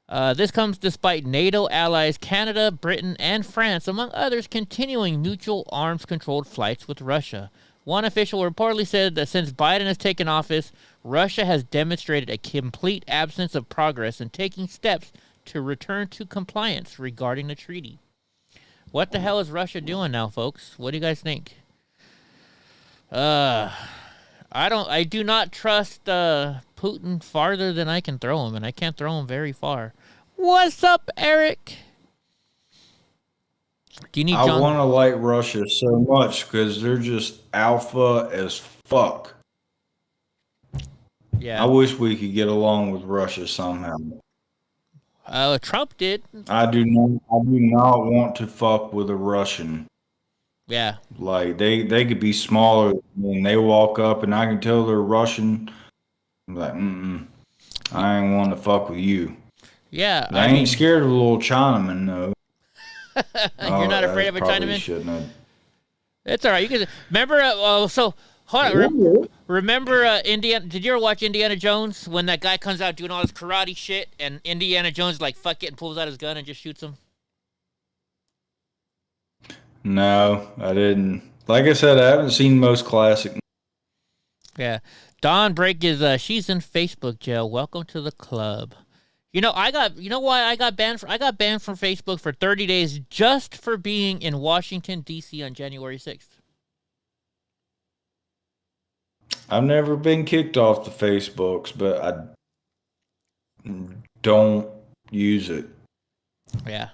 This comes despite NATO allies Canada, Britain, and France, among others, continuing mutual arms-controlled flights with Russia. One official reportedly said that since Biden has taken office, Russia has demonstrated a complete absence of progress in taking steps to return to compliance regarding the treaty. What the hell is Russia doing now, folks? What do you guys think? I do not trust Putin farther than I can throw him, and I can't throw him very far. What's up, Eric? Do you need I want to like Russia so much because they're just alpha as fuck. Yeah. I wish we could get along with Russia somehow. Trump did. I do not want to fuck with a Russian. Yeah. Like they could be smaller and they walk up and I can tell they're Russian. I'm like, I ain't want to fuck with you. Yeah, I ain't scared of a little Chinaman, though. You're not afraid of a Chinaman? Shouldn't have. It's all right. You can remember. So hold on. Remember Indiana? Did you ever watch Indiana Jones when that guy comes out doing all this karate shit and Indiana Jones like fuck it and pulls out his gun and just shoots him? No, I didn't. Like I said, I haven't seen most classic. Yeah. Dawn Break is she's in Facebook jail. Welcome to the club. You know why I got banned I got banned from Facebook for 30 days just for being in Washington D.C. on January 6th. I've never been kicked off the Facebooks, but I don't use it. Yeah.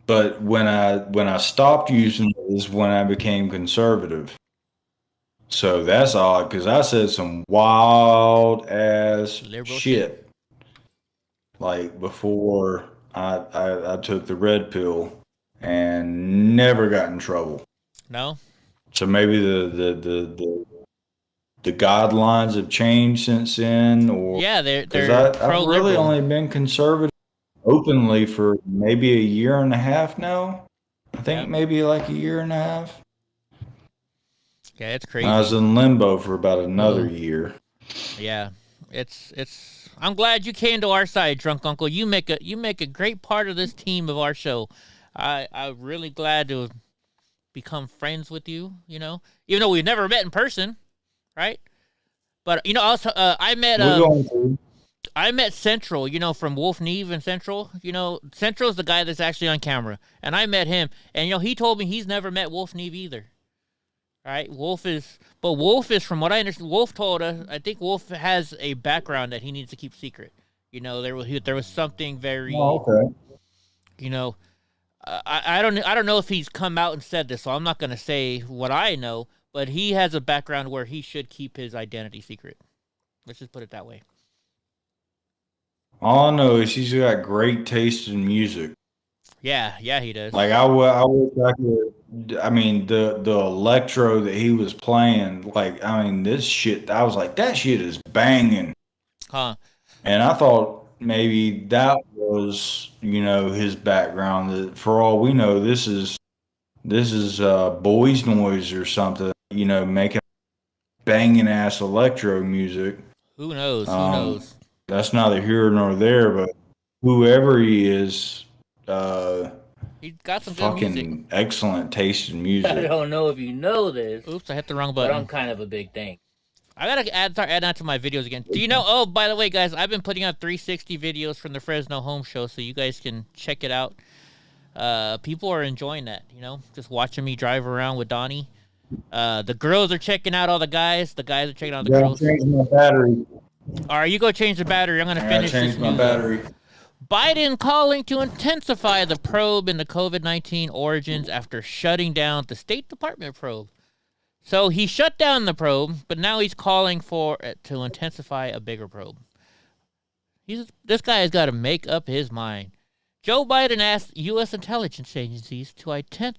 But when I stopped using it is when I became conservative. So that's odd because I said some wild ass Liberal shit. Like before I took the red pill and never got in trouble. No? So maybe the guidelines have changed since then, or yeah, they're I've really only been conservative openly for maybe a year and a half now. I think maybe like a year and a half. Yeah, it's crazy. I was in limbo for about another year. Yeah, it's. I'm glad you came to our side, Drunk Uncle. You make a great part of this team of our show. I'm really glad to become friends with you. You know, even though we've never met in person, right? But you know, also I met Central. You know, from Wolf Neve and Central. You know, Central's the guy that's actually on camera, and I met him, and you know, he told me he's never met Wolf Neve either. Right, Wolf is from what I understand. Wolf told us. I think Wolf has a background that he needs to keep secret. You know, there was something very. Oh, okay. You know, I don't know if he's come out and said this, so I'm not gonna say what I know. But he has a background where he should keep his identity secret. Let's just put it that way. All I know is he's got great taste in music. Yeah, he does. Like I wish I could. I mean, the electro that he was playing, like I mean, this shit. I was like, that shit is banging. Huh? And I thought maybe that was, you know, his background. That for all we know, this is boys noise or something. You know, making banging ass electro music. Who knows? Who knows? That's neither here nor there. But whoever he is. He's got some fucking good music. Excellent taste in music. I don't know if you know this. Oops, I hit the wrong button. But I'm kind of a big think. I gotta start adding that to my videos again. Do you know? Oh, by the way, guys, I've been putting out 360 videos from the Fresno Home Show, so you guys can check it out. People are enjoying that. You know, just watching me drive around with Donnie. The girls are checking out all the guys. The guys are checking out the girls. Change my battery. All right, you go change the battery. I'm gonna finish change this my battery. Biden calling to intensify the probe into COVID-19 origins after shutting down the State Department probe. So he shut down the probe, but now he's calling for it to intensify a bigger probe. This guy has got to make up his mind. Joe Biden asked U.S. intelligence agencies to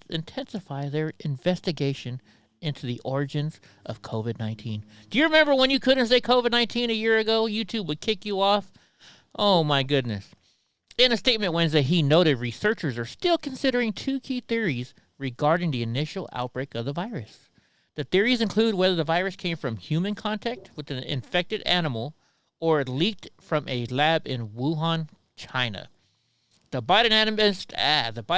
intensify their investigation into the origins of COVID-19. Do you remember when you couldn't say COVID-19 a year ago? YouTube would kick you off. Oh, my goodness. In a statement Wednesday, he noted researchers are still considering two key theories regarding the initial outbreak of the virus. The theories include whether the virus came from human contact with an infected animal or it leaked from a lab in Wuhan, China. The Biden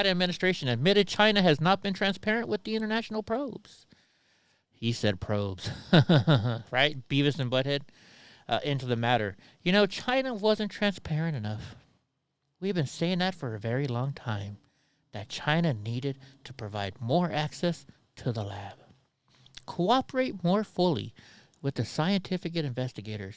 administration admitted China has not been transparent with the international probes. He said probes. Right? Beavis and Butthead into the matter. You know, China wasn't transparent enough. We've been saying that for a very long time, that China needed to provide more access to the lab. Cooperate more fully with the scientific investigators.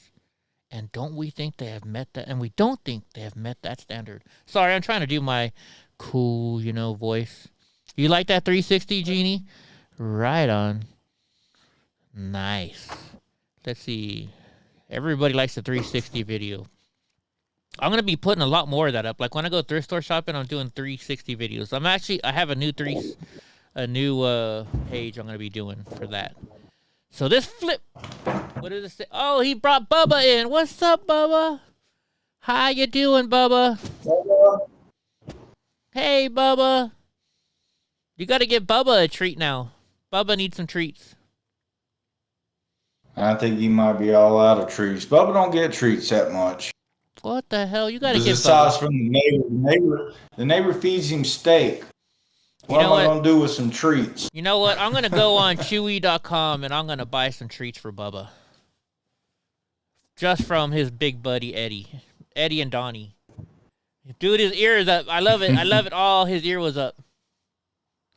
And don't we think they have met that? And we don't think they have met that standard. Sorry, I'm trying to do my cool, you know, voice. You like that 360, Genie? Right on. Nice. Let's see. Everybody likes the 360 video. I'm going to be putting a lot more of that up. Like when I go thrift store shopping, I'm doing 360 videos. I have a new page I'm going to be doing for that. So this flip, what did it say? Oh, he brought Bubba in. What's up, Bubba? How you doing, Bubba? Hey, Bubba. You got to give Bubba a treat now. Bubba needs some treats. I think he might be all out of treats. Bubba don't get treats that much. What the hell? You got to This give is Bubba. sauce from the neighbor. The neighbor feeds him steak. What am I going to do with some treats? You know what? I'm going to go on Chewy.com and I'm going to buy some treats for Bubba. Just from his big buddy, Eddie. Eddie and Donnie. Dude, his ear is up. I love it. I love it all. His ear was up.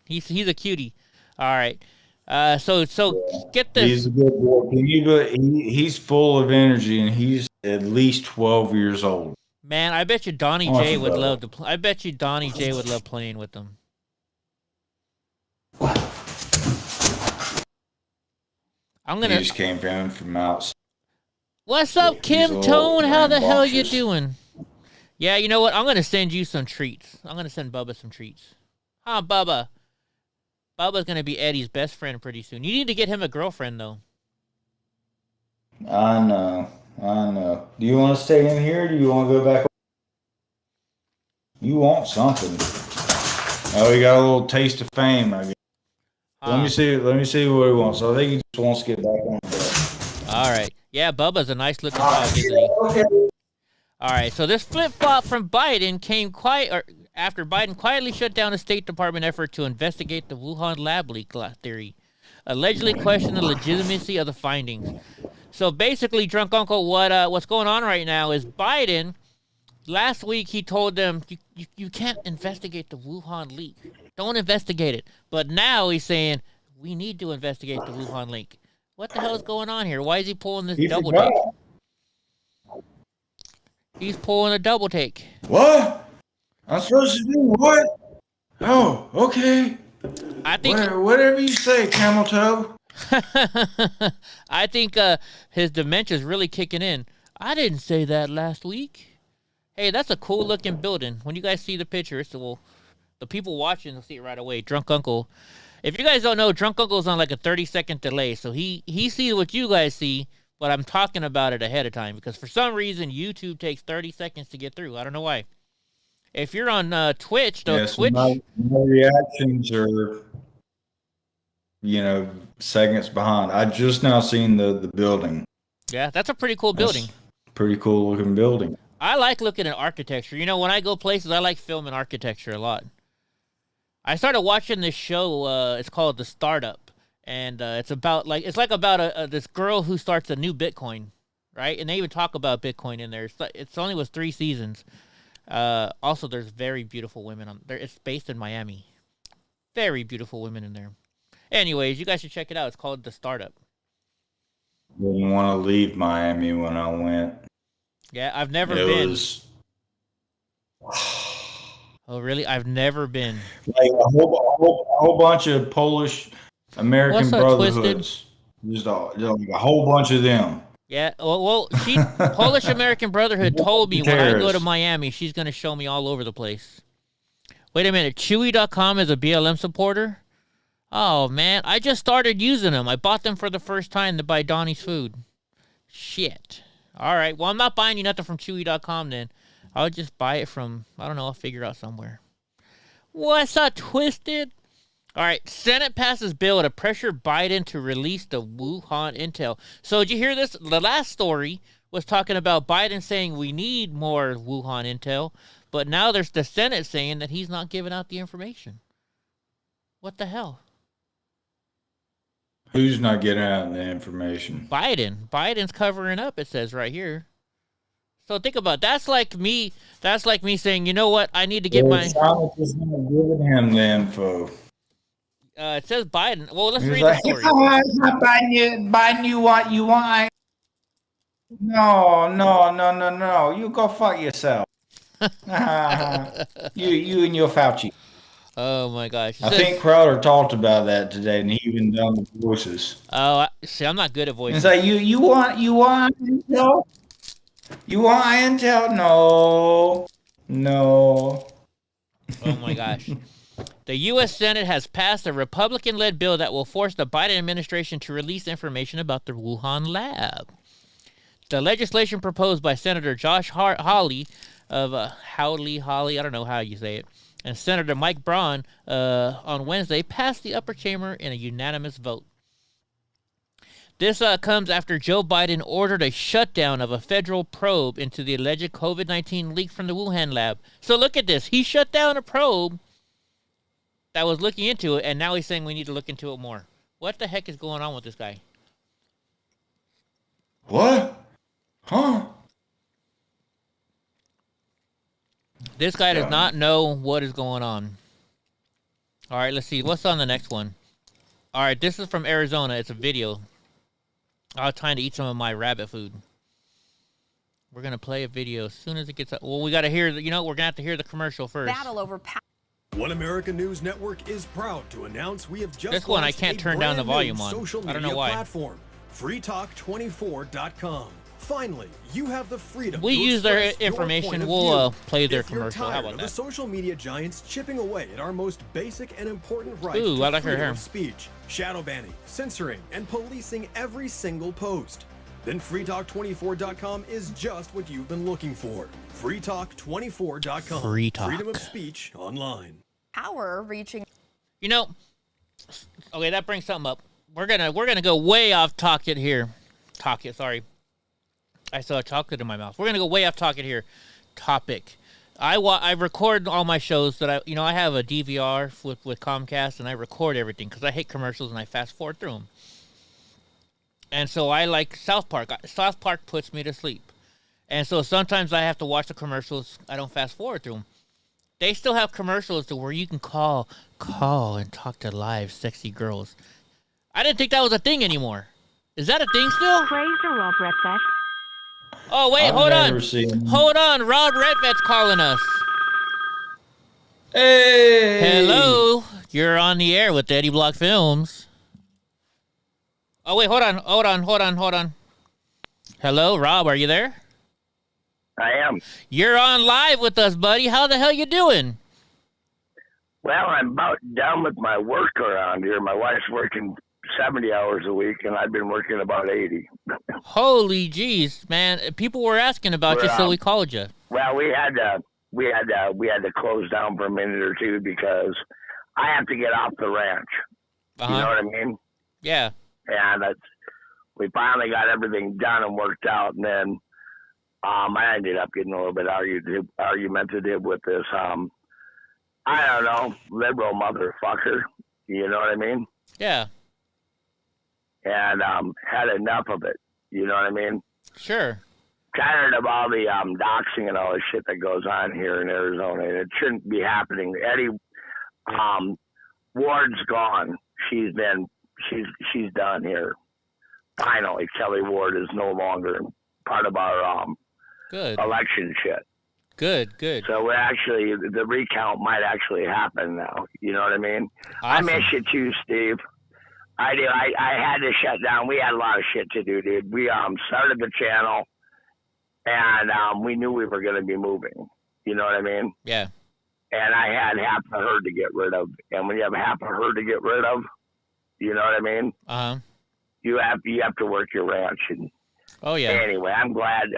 He's a cutie. All right. So get this. He's a good boy. He's full of energy, and he's at least 12 years old. Man, I bet you Donnie J would love to. I bet you Donnie J would love playing with them. He just came from outside. What's up, Kim Tone? How the hell you doing? Yeah, you know what? I'm gonna send you some treats. I'm gonna send Bubba some treats. Huh, Bubba? Bubba's gonna be Eddie's best friend pretty soon. You need to get him a girlfriend, though. I know. Do you want to stay in here, or do you want to go back? You want something. Oh, he got a little taste of fame, I guess. Let me see what he wants. I think he just wants to get back on the bed. All right. Yeah, Bubba's a nice looking dog, isn't he? Okay. All right. So this flip-flop from Biden came after Biden quietly shut down a State Department effort to investigate the Wuhan lab leak theory, allegedly questioned the legitimacy of the findings. So basically, Drunk Uncle, what's going on right now is Biden, last week he told them, you can't investigate the Wuhan leak. Don't investigate it. But now he's saying, we need to investigate the Wuhan leak. What the hell is going on here? Why is he pulling this double take? He's pulling a double take. What? I'm supposed to do what? Oh, okay. I think whatever you say, Camel Toe. I think his dementia's really kicking in. I didn't say that last week. Hey, that's a cool looking building. When you guys see the picture, the people watching will see it right away. Drunk Uncle. If you guys don't know, Drunk Uncle's on like a 30-second delay, so he sees what you guys see, but I'm talking about it ahead of time because for some reason YouTube takes 30 seconds to get through. I don't know why. If you're on Twitch, though, yes, Twitch. my reactions are, seconds behind. I just now seen the building. Yeah, that's a pretty cool building. Pretty cool looking building. I like looking at architecture. When I go places, I like filming architecture a lot. I started watching this show. It's called The Startup, and it's about this girl who starts a new Bitcoin, right? And they even talk about Bitcoin in there. It's only was 3 seasons. Also, there's very beautiful women on there. It's based in Miami. Very beautiful women in there. Anyways, you guys should check it out. It's called The Startup. Didn't want to leave Miami when I went. Yeah, I've never been. Oh, really? I've never been. Like a whole bunch of Polish American brotherhoods. Just like a whole bunch of them. Yeah, well, Polish American Brotherhood told me when I go to Miami, she's going to show me all over the place. Wait a minute, Chewy.com is a BLM supporter? Oh, man, I just started using them. I bought them for the first time to buy Donnie's food. Shit. All right, well, I'm not buying you nothing from Chewy.com then. I'll just buy it from, I don't know, I'll figure out somewhere. What's up, Twisted? All right, Senate passes bill to pressure Biden to release the Wuhan intel. So did you hear this? The last story was talking about Biden saying we need more Wuhan intel, but now there's the Senate saying that he's not giving out the information. What the hell? Who's not getting out the information? Biden. Biden's covering up, it says right here. So think about it. That's like me saying, you know what? I need to get my... Trump is not giving him the info. It says Biden. Well, let's read the story. It's not Biden, you want. No. You go fuck yourself. You and your Fauci. Oh my gosh. I think Crowder talked about that today, and he even done the voices. Oh, see, I'm not good at voices. It's like you want intel? You want intel? No. Oh my gosh. The U.S. Senate has passed a Republican-led bill that will force the Biden administration to release information about the Wuhan lab. The legislation proposed by Senator Josh Hawley of Hawley, I don't know how you say it, And Senator Mike Braun on Wednesday passed the upper chamber in a unanimous vote. This comes after Joe Biden ordered a shutdown of a federal probe into the alleged COVID-19 leak from the Wuhan lab. So look at this. He shut down a probe that was looking into it, and now he's saying we need to look into it more. What the heck is going on with this guy? What? Huh? This guy does not know what is going on. All right, let's see. What's on the next one? All right, this is from Arizona. It's a video. I was trying to eat some of my rabbit food. We're going to play a video as soon as it gets up. Well, we got to hear, we're going to have to hear the commercial first. Battle over One American News Network is proud to announce we have just this one I can't turn down the volume on. I don't know why. Platform, freetalk24.com. Finally, you have the freedom. We use their information. We'll play their commercial. How about that? The social media giants chipping away at our most basic and important right Ooh, I like her freedom hair. of speech, shadow banning, censoring, and policing every single post. Then freetalk24.com is just what you've been looking for. freetalk24.com. Free talk. Freedom of speech online. power reaching. Okay, that brings something up. We're gonna go way off topic here. Sorry. I still have chocolate in my mouth. We're gonna go way off topic here. Topic. I record all my shows that I have a DVR with Comcast, and I record everything because I hate commercials and I fast forward through them. And so I like South Park. South Park puts me to sleep, and so sometimes I have to watch the commercials. I don't fast forward through them. They still have commercials to where you can call and talk to live sexy girls. I didn't think that was a thing anymore. Is that a thing still? Praise the Rob Redfett. Oh, wait, I've hold never on. seen- Hold on. Rob Redfett's calling us. Hey! Hello. You're on the air with EddieBlockFilms. Oh, wait, hold on. Hello, Rob, are you there? I am. You're on live with us, buddy. How the hell you doing? Well, I'm about done with my work around here. My wife's working 70 hours a week, and I've been working about 80. Holy jeez, man. People were asking about you, so we called you. Well, we had to close down for a minute or two because I have to get off the ranch. Uh-huh. You know what I mean? Yeah. And we finally got everything done and worked out, and then I ended up getting a little bit argumentative with this, I don't know, liberal motherfucker. You know what I mean? Yeah. And had enough of it. You know what I mean? Sure. Tired of all the doxing and all the shit that goes on here in Arizona, and it shouldn't be happening. Eddie Ward's gone. She's done here. Finally, Kelly Ward is no longer part of our Good. election shit. Good. So we're actually, the recount might actually happen now. You know what I mean? Awesome. I miss you too, Steve. I do. I had to shut down. We had a lot of shit to do, dude. We started the channel, and we knew we were going to be moving. You know what I mean? Yeah. And I had half the herd to get rid of. And when you have half a herd to get rid of, you know what I mean? Uh-huh. You have to work your ranch. And Oh, yeah. anyway, I'm glad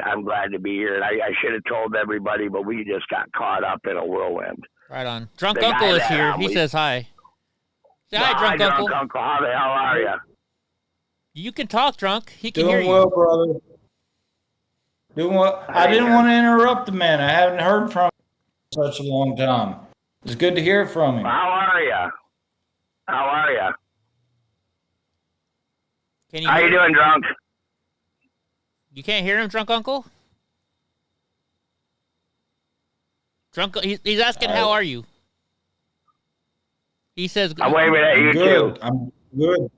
to be here. And I should have told everybody, but we just got caught up in a whirlwind. Right on. Drunk The Uncle guy is that, here. He says hi. Say hi, Drunk Uncle. Uncle. How the hell are you? You can talk, Drunk. He can Doing hear you. well, brother. Doing well. I didn't want to interrupt the man. I haven't heard from him in such a long time. It's good to hear from him. How are you? Can you How hear you doing, Drunk? You can't hear him, Drunk Uncle? He's asking, how are you? He says, I'm waving at you Good. too. I'm good.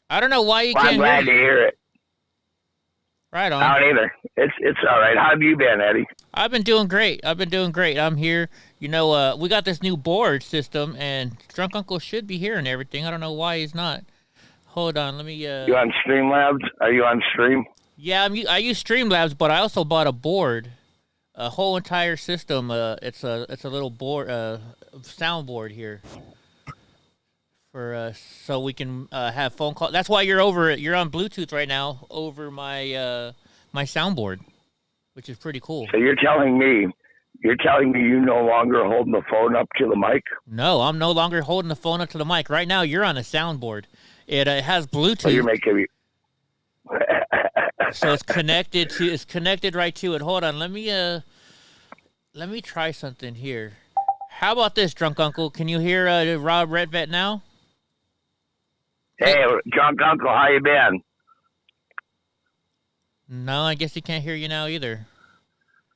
I don't know why you Well, I'm can't glad to hear you. hear it. Right on. I don't either. It's all right. How have you been, Eddie? I've been doing great. I'm here. We got this new board system, and Drunk Uncle should be hearing everything. I don't know why he's not. Hold on, let me. You on Streamlabs? Are you on Stream? Yeah, I use Streamlabs, but I also bought a board, a whole entire system. It's a little board, soundboard here, for so we can have phone call. That's why you're on Bluetooth right now over my my soundboard, which is pretty cool. So you're telling me You're telling me you no longer holding the phone up to the mic? No, I'm no longer holding the phone up to the mic. Right now, you're on a soundboard. It has Bluetooth. So you're making me... So it's connected right to it. Hold on, let me try something here. How about this, Drunk Uncle? Can you hear Rob Redvet now? Hey, Drunk Uncle, how you been? No, I guess he can't hear you now either.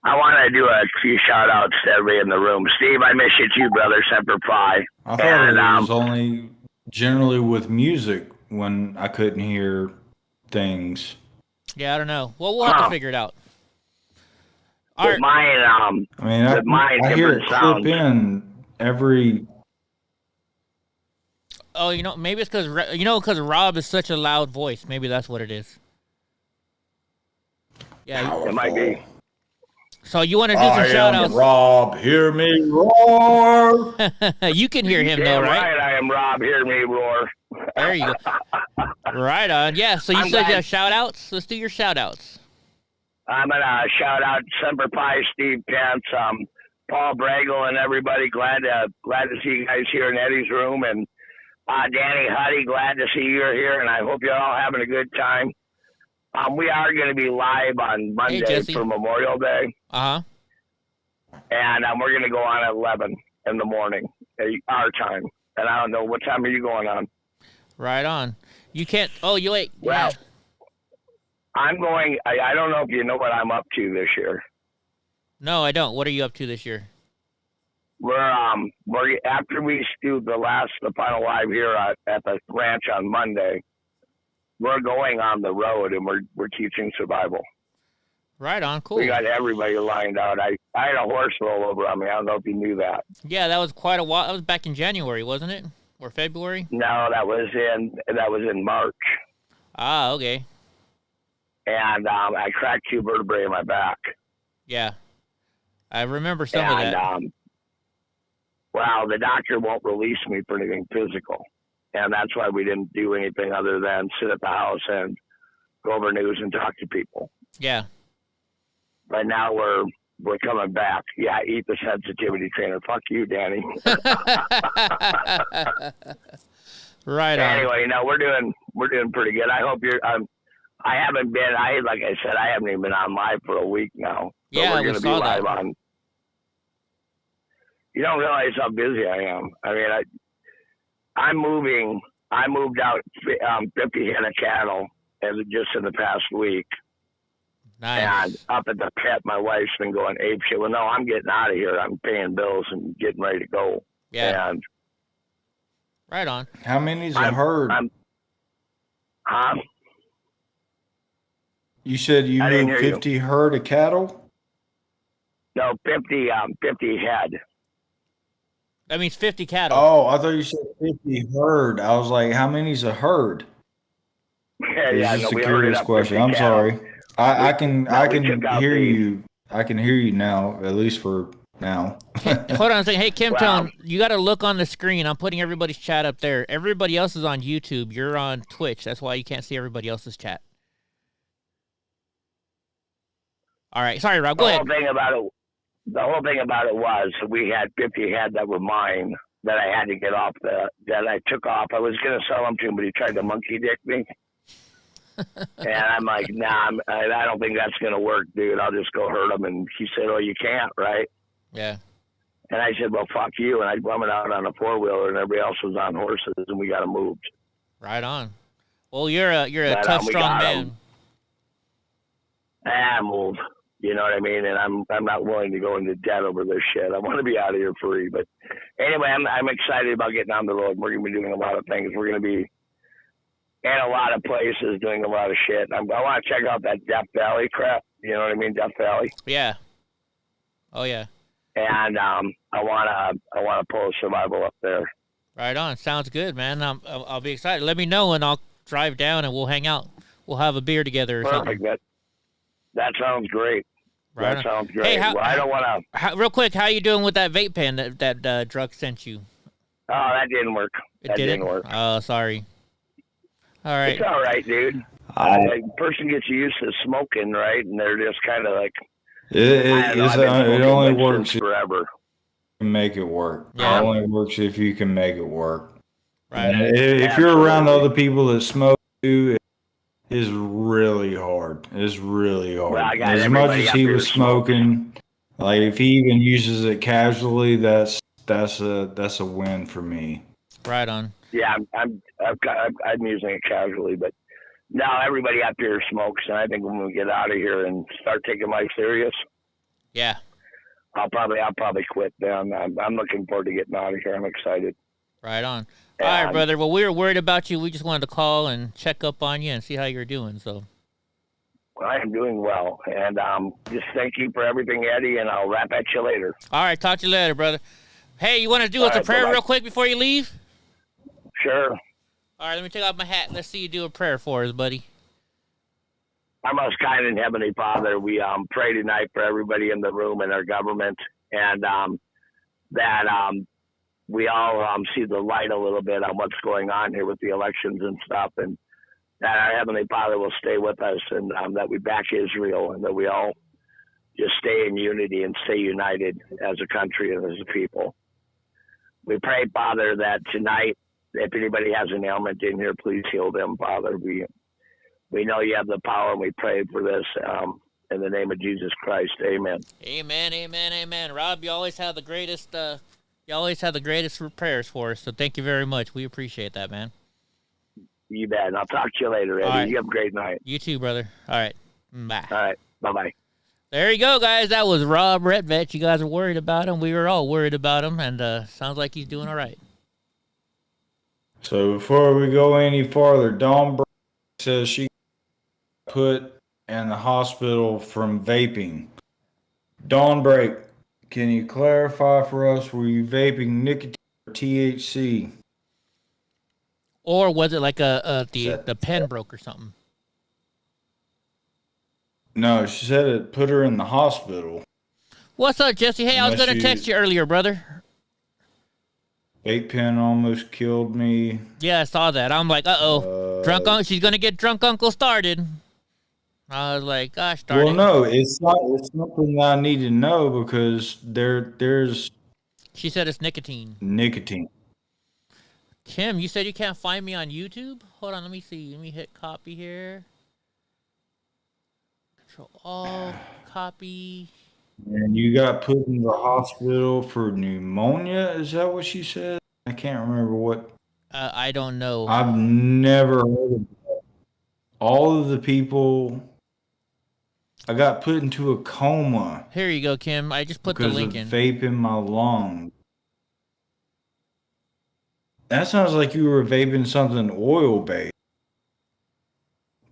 I want to do a few shout-outs to everybody in the room. Steve, I miss you too, brother. Semper Fi. I thought it was only generally with music when I couldn't hear things. Yeah, I don't know. Well, we'll have to figure it out. With mine, I mean, I hear it clip in every... Oh, maybe it's because Rob is such a loud voice. Maybe that's what it is. Yeah, it might be. So you want to do some shout-outs? Rob, hear me roar. You can hear him, though, right? I am Rob, hear me roar. There you go. Right on. Yeah, so you said you have shout-outs? Let's do your shout-outs. I'm going to shout out Semper Fi, Steve Pence, Paul Bregel, and everybody. Glad to see you guys here in Eddie's room. And Danny Huddy, glad to see you're here, and I hope you're all having a good time. We are going to be live on Monday for Memorial Day. Uh-huh. And we're going to go on at 11 in the morning, our time. And I don't know, what time are you going on? Right on. You can't, you wait. Well, I'm going, I don't know if you know what I'm up to this year. No, I don't. What are you up to this year? We're after we do the final live here at the ranch on Monday, we're going on the road and we're teaching survival. Right on, cool. We got everybody lined out. I had a horse roll over on me. I don't know if you knew that. Yeah, that was quite a while. That was back in January, wasn't it? Or February? No, that was in March. Ah, okay. And I cracked 2 vertebrae in my back. Yeah, I remember some of that. Well, the doctor won't release me for anything physical. And that's why we didn't do anything other than sit at the house and go over news and talk to people. Yeah. But now we're coming back. Yeah, eat the sensitivity trainer. Fuck you, Danny. Right on. Anyway, we're doing pretty good. I hope you're. I haven't been. Like I said, I haven't even been on live for a week now. So yeah, we're going to be live on. You don't realize how busy I am. I mean, I'm moving. I moved out 50 head of cattle just in the past week. Nice. And up at the pit, my wife's been going apeshit. Well, no, I'm getting out of here. I'm paying bills and getting ready to go. Yeah. And right on. How many's a herd? Huh? You said you moved 50 herd of cattle? No, 50 head. That means 50 cattle. Oh, I thought you said 50 herd. I was like, how many's a herd? Yeah, just a curious question. I'm sorry. I can hear you. I can hear you now, at least for now. Hold on a second. Hey, Kim Tone, you got to look on the screen. I'm putting everybody's chat up there. Everybody else is on YouTube. You're on Twitch. That's why you can't see everybody else's chat. All right. Sorry, Rob. Go ahead. The whole thing about it was we had 50 head that were mine that I had to get off that I took off. I was going to sell them to him, but he tried to monkey dick me. And I'm like, nah, I don't think that's going to work, dude. I'll just go hurt them. And he said, oh, you can't, right? Yeah. And I said, well, fuck you. And I went out on a 4-wheeler and everybody else was on horses and we got them moved. Right on. Well, you're a tough, strong man. I moved. You know what I mean? And I'm not willing to go into debt over this shit. I want to be out of here free. But anyway, I'm excited about getting on the road. We're going to be doing a lot of things. We're going to be in a lot of places doing a lot of shit. I want to check out that Death Valley crap. You know what I mean? Death Valley. Yeah. Oh yeah. And I want to pull a survival up there. Right on. Sounds good, man. I'll be excited. Let me know and I'll drive down and we'll hang out. We'll have a beer together or something. That sounds great. Right that sounds great. Hey, I don't want to. Real quick, how you doing with that vape pen that Drug sent you? Oh, that didn't work. That didn't work. Oh, sorry. All right. It's all right, dude. The person gets used to smoking, right? And they're just kind of like, It only works if forever. you can make it work. Yeah. It only works if you can make it work. Right. If you're around other people that smoke too, it's really hard. It's really hard. Well, I got as much everybody as up he here was smoking, like if he even uses it casually, that's a win for me. Right on. Yeah, I'm using it casually, but now everybody up here smokes, and I think when we get out of here and start taking life serious, Yeah. I'll probably quit then. I'm looking forward to getting out of here. I'm excited. Right on. All right, brother. Well, we were worried about you. We just wanted to call and check up on you and see how you're doing. So. I am doing well, and just thank you for everything, Eddie, and I'll wrap at you later. All right, talk to you later, brother. Hey, you want to do us a prayer real quick before you leave? Sure. All right, let me take off my hat and let's see you do a prayer for us, buddy. Our most kind and heavenly Father, we pray tonight for everybody in the room and our government, and that we all see the light a little bit on what's going on here with the elections and stuff, and that our Heavenly Father will stay with us, and that we back Israel, and that we all just stay in unity and stay united as a country and as a people. We pray, Father, that tonight, if anybody has an ailment in here, please heal them, Father. We know you have the power, and we pray for this in the name of Jesus Christ. Amen. Amen, amen, amen. Rob, you always have the greatest prayers for us, so thank you very much. We appreciate that, man. You bet. And I'll talk to you later, Eddie. Right. You have a great night. You too, brother. All right. Bye. All right. Bye-bye. There you go, guys. That was Rob Redvet. You guys were worried about him. We were all worried about him, and sounds like he's doing all right. So before we go any farther, Dawn says she put in the hospital from vaping. Dawn Break, can you clarify for us, were you vaping nicotine or THC? Or was it like the pen broke or something? No, she said it put her in the hospital. What's up, Jesse? Hey, I was going to text you earlier, brother. Vape pen almost killed me. Yeah, I saw that. I'm like, she's going to get Drunk Uncle started. I was like, gosh darn it. Well, no, it's something that I need to know because there's... She said it's nicotine. Nicotine. Kim, you said you can't find me on YouTube? Hold on, let me see. Let me hit copy here. Control-Alt, copy. And you got put in the hospital for pneumonia? Is that what she said? I can't remember what. I don't know. I've never heard of that. All of the people. I got put into a coma. Here you go, Kim. I just put the link in. Vape in my lungs. That sounds like you were vaping something oil based.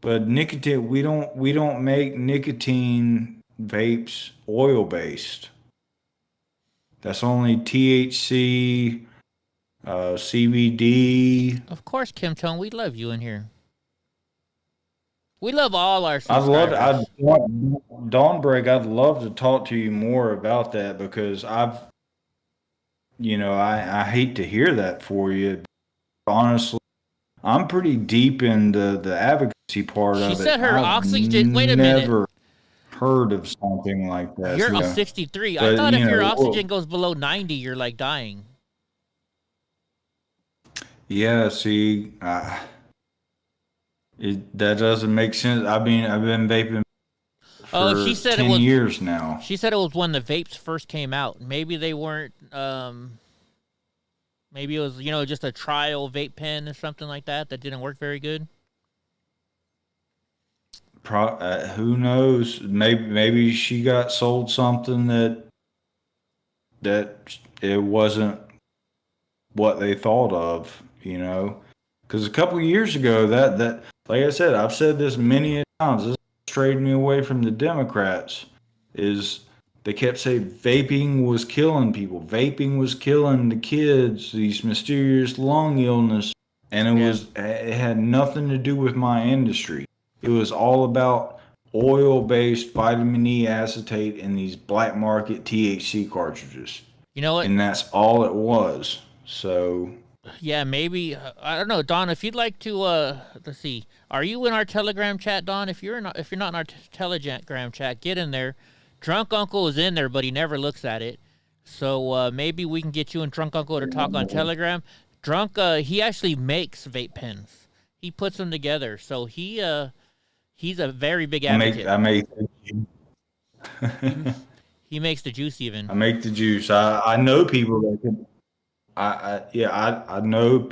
But nicotine, we don't make nicotine vapes oil based. That's only THC, CBD. Of course, Kim Tone, we love you in here. We love all our subscribers. Dawnbreak, I'd love to talk to you more about that because I hate to hear that for you. Honestly, I'm pretty deep in the advocacy part of it. She said her oxygen. Wait a minute. Never heard of something like that. You're 63. I thought if your oxygen goes below 90, you're like dying. Yeah. See, that doesn't make sense. I mean, I've been vaping for she said 10 years now. She said it was when the vapes first came out. Maybe they weren't. Maybe it was, just a trial vape pen or something like that didn't work very good. Who knows? Maybe she got sold something that it wasn't what they thought of, Because a couple of years ago, that like I said, I've said this many times. This strayed me away from the Democrats. Is they kept saying vaping was killing people. Vaping was killing the kids. These mysterious lung illness, and it had nothing to do with my industry. It was all about oil-based vitamin E acetate and these black market THC cartridges. You know what? And that's all it was. So. Yeah, maybe I don't know, Don. If you'd like to, let's see. Are you in our Telegram chat, Don? If you're not in our Telegram chat, get in there. Drunk Uncle is in there, but he never looks at it. So maybe we can get you and Drunk Uncle to talk on Telegram. Drunk, he actually makes vape pens. He puts them together. So he's a very big advocate. I make He makes the juice even. I make the juice. I know people that can. I know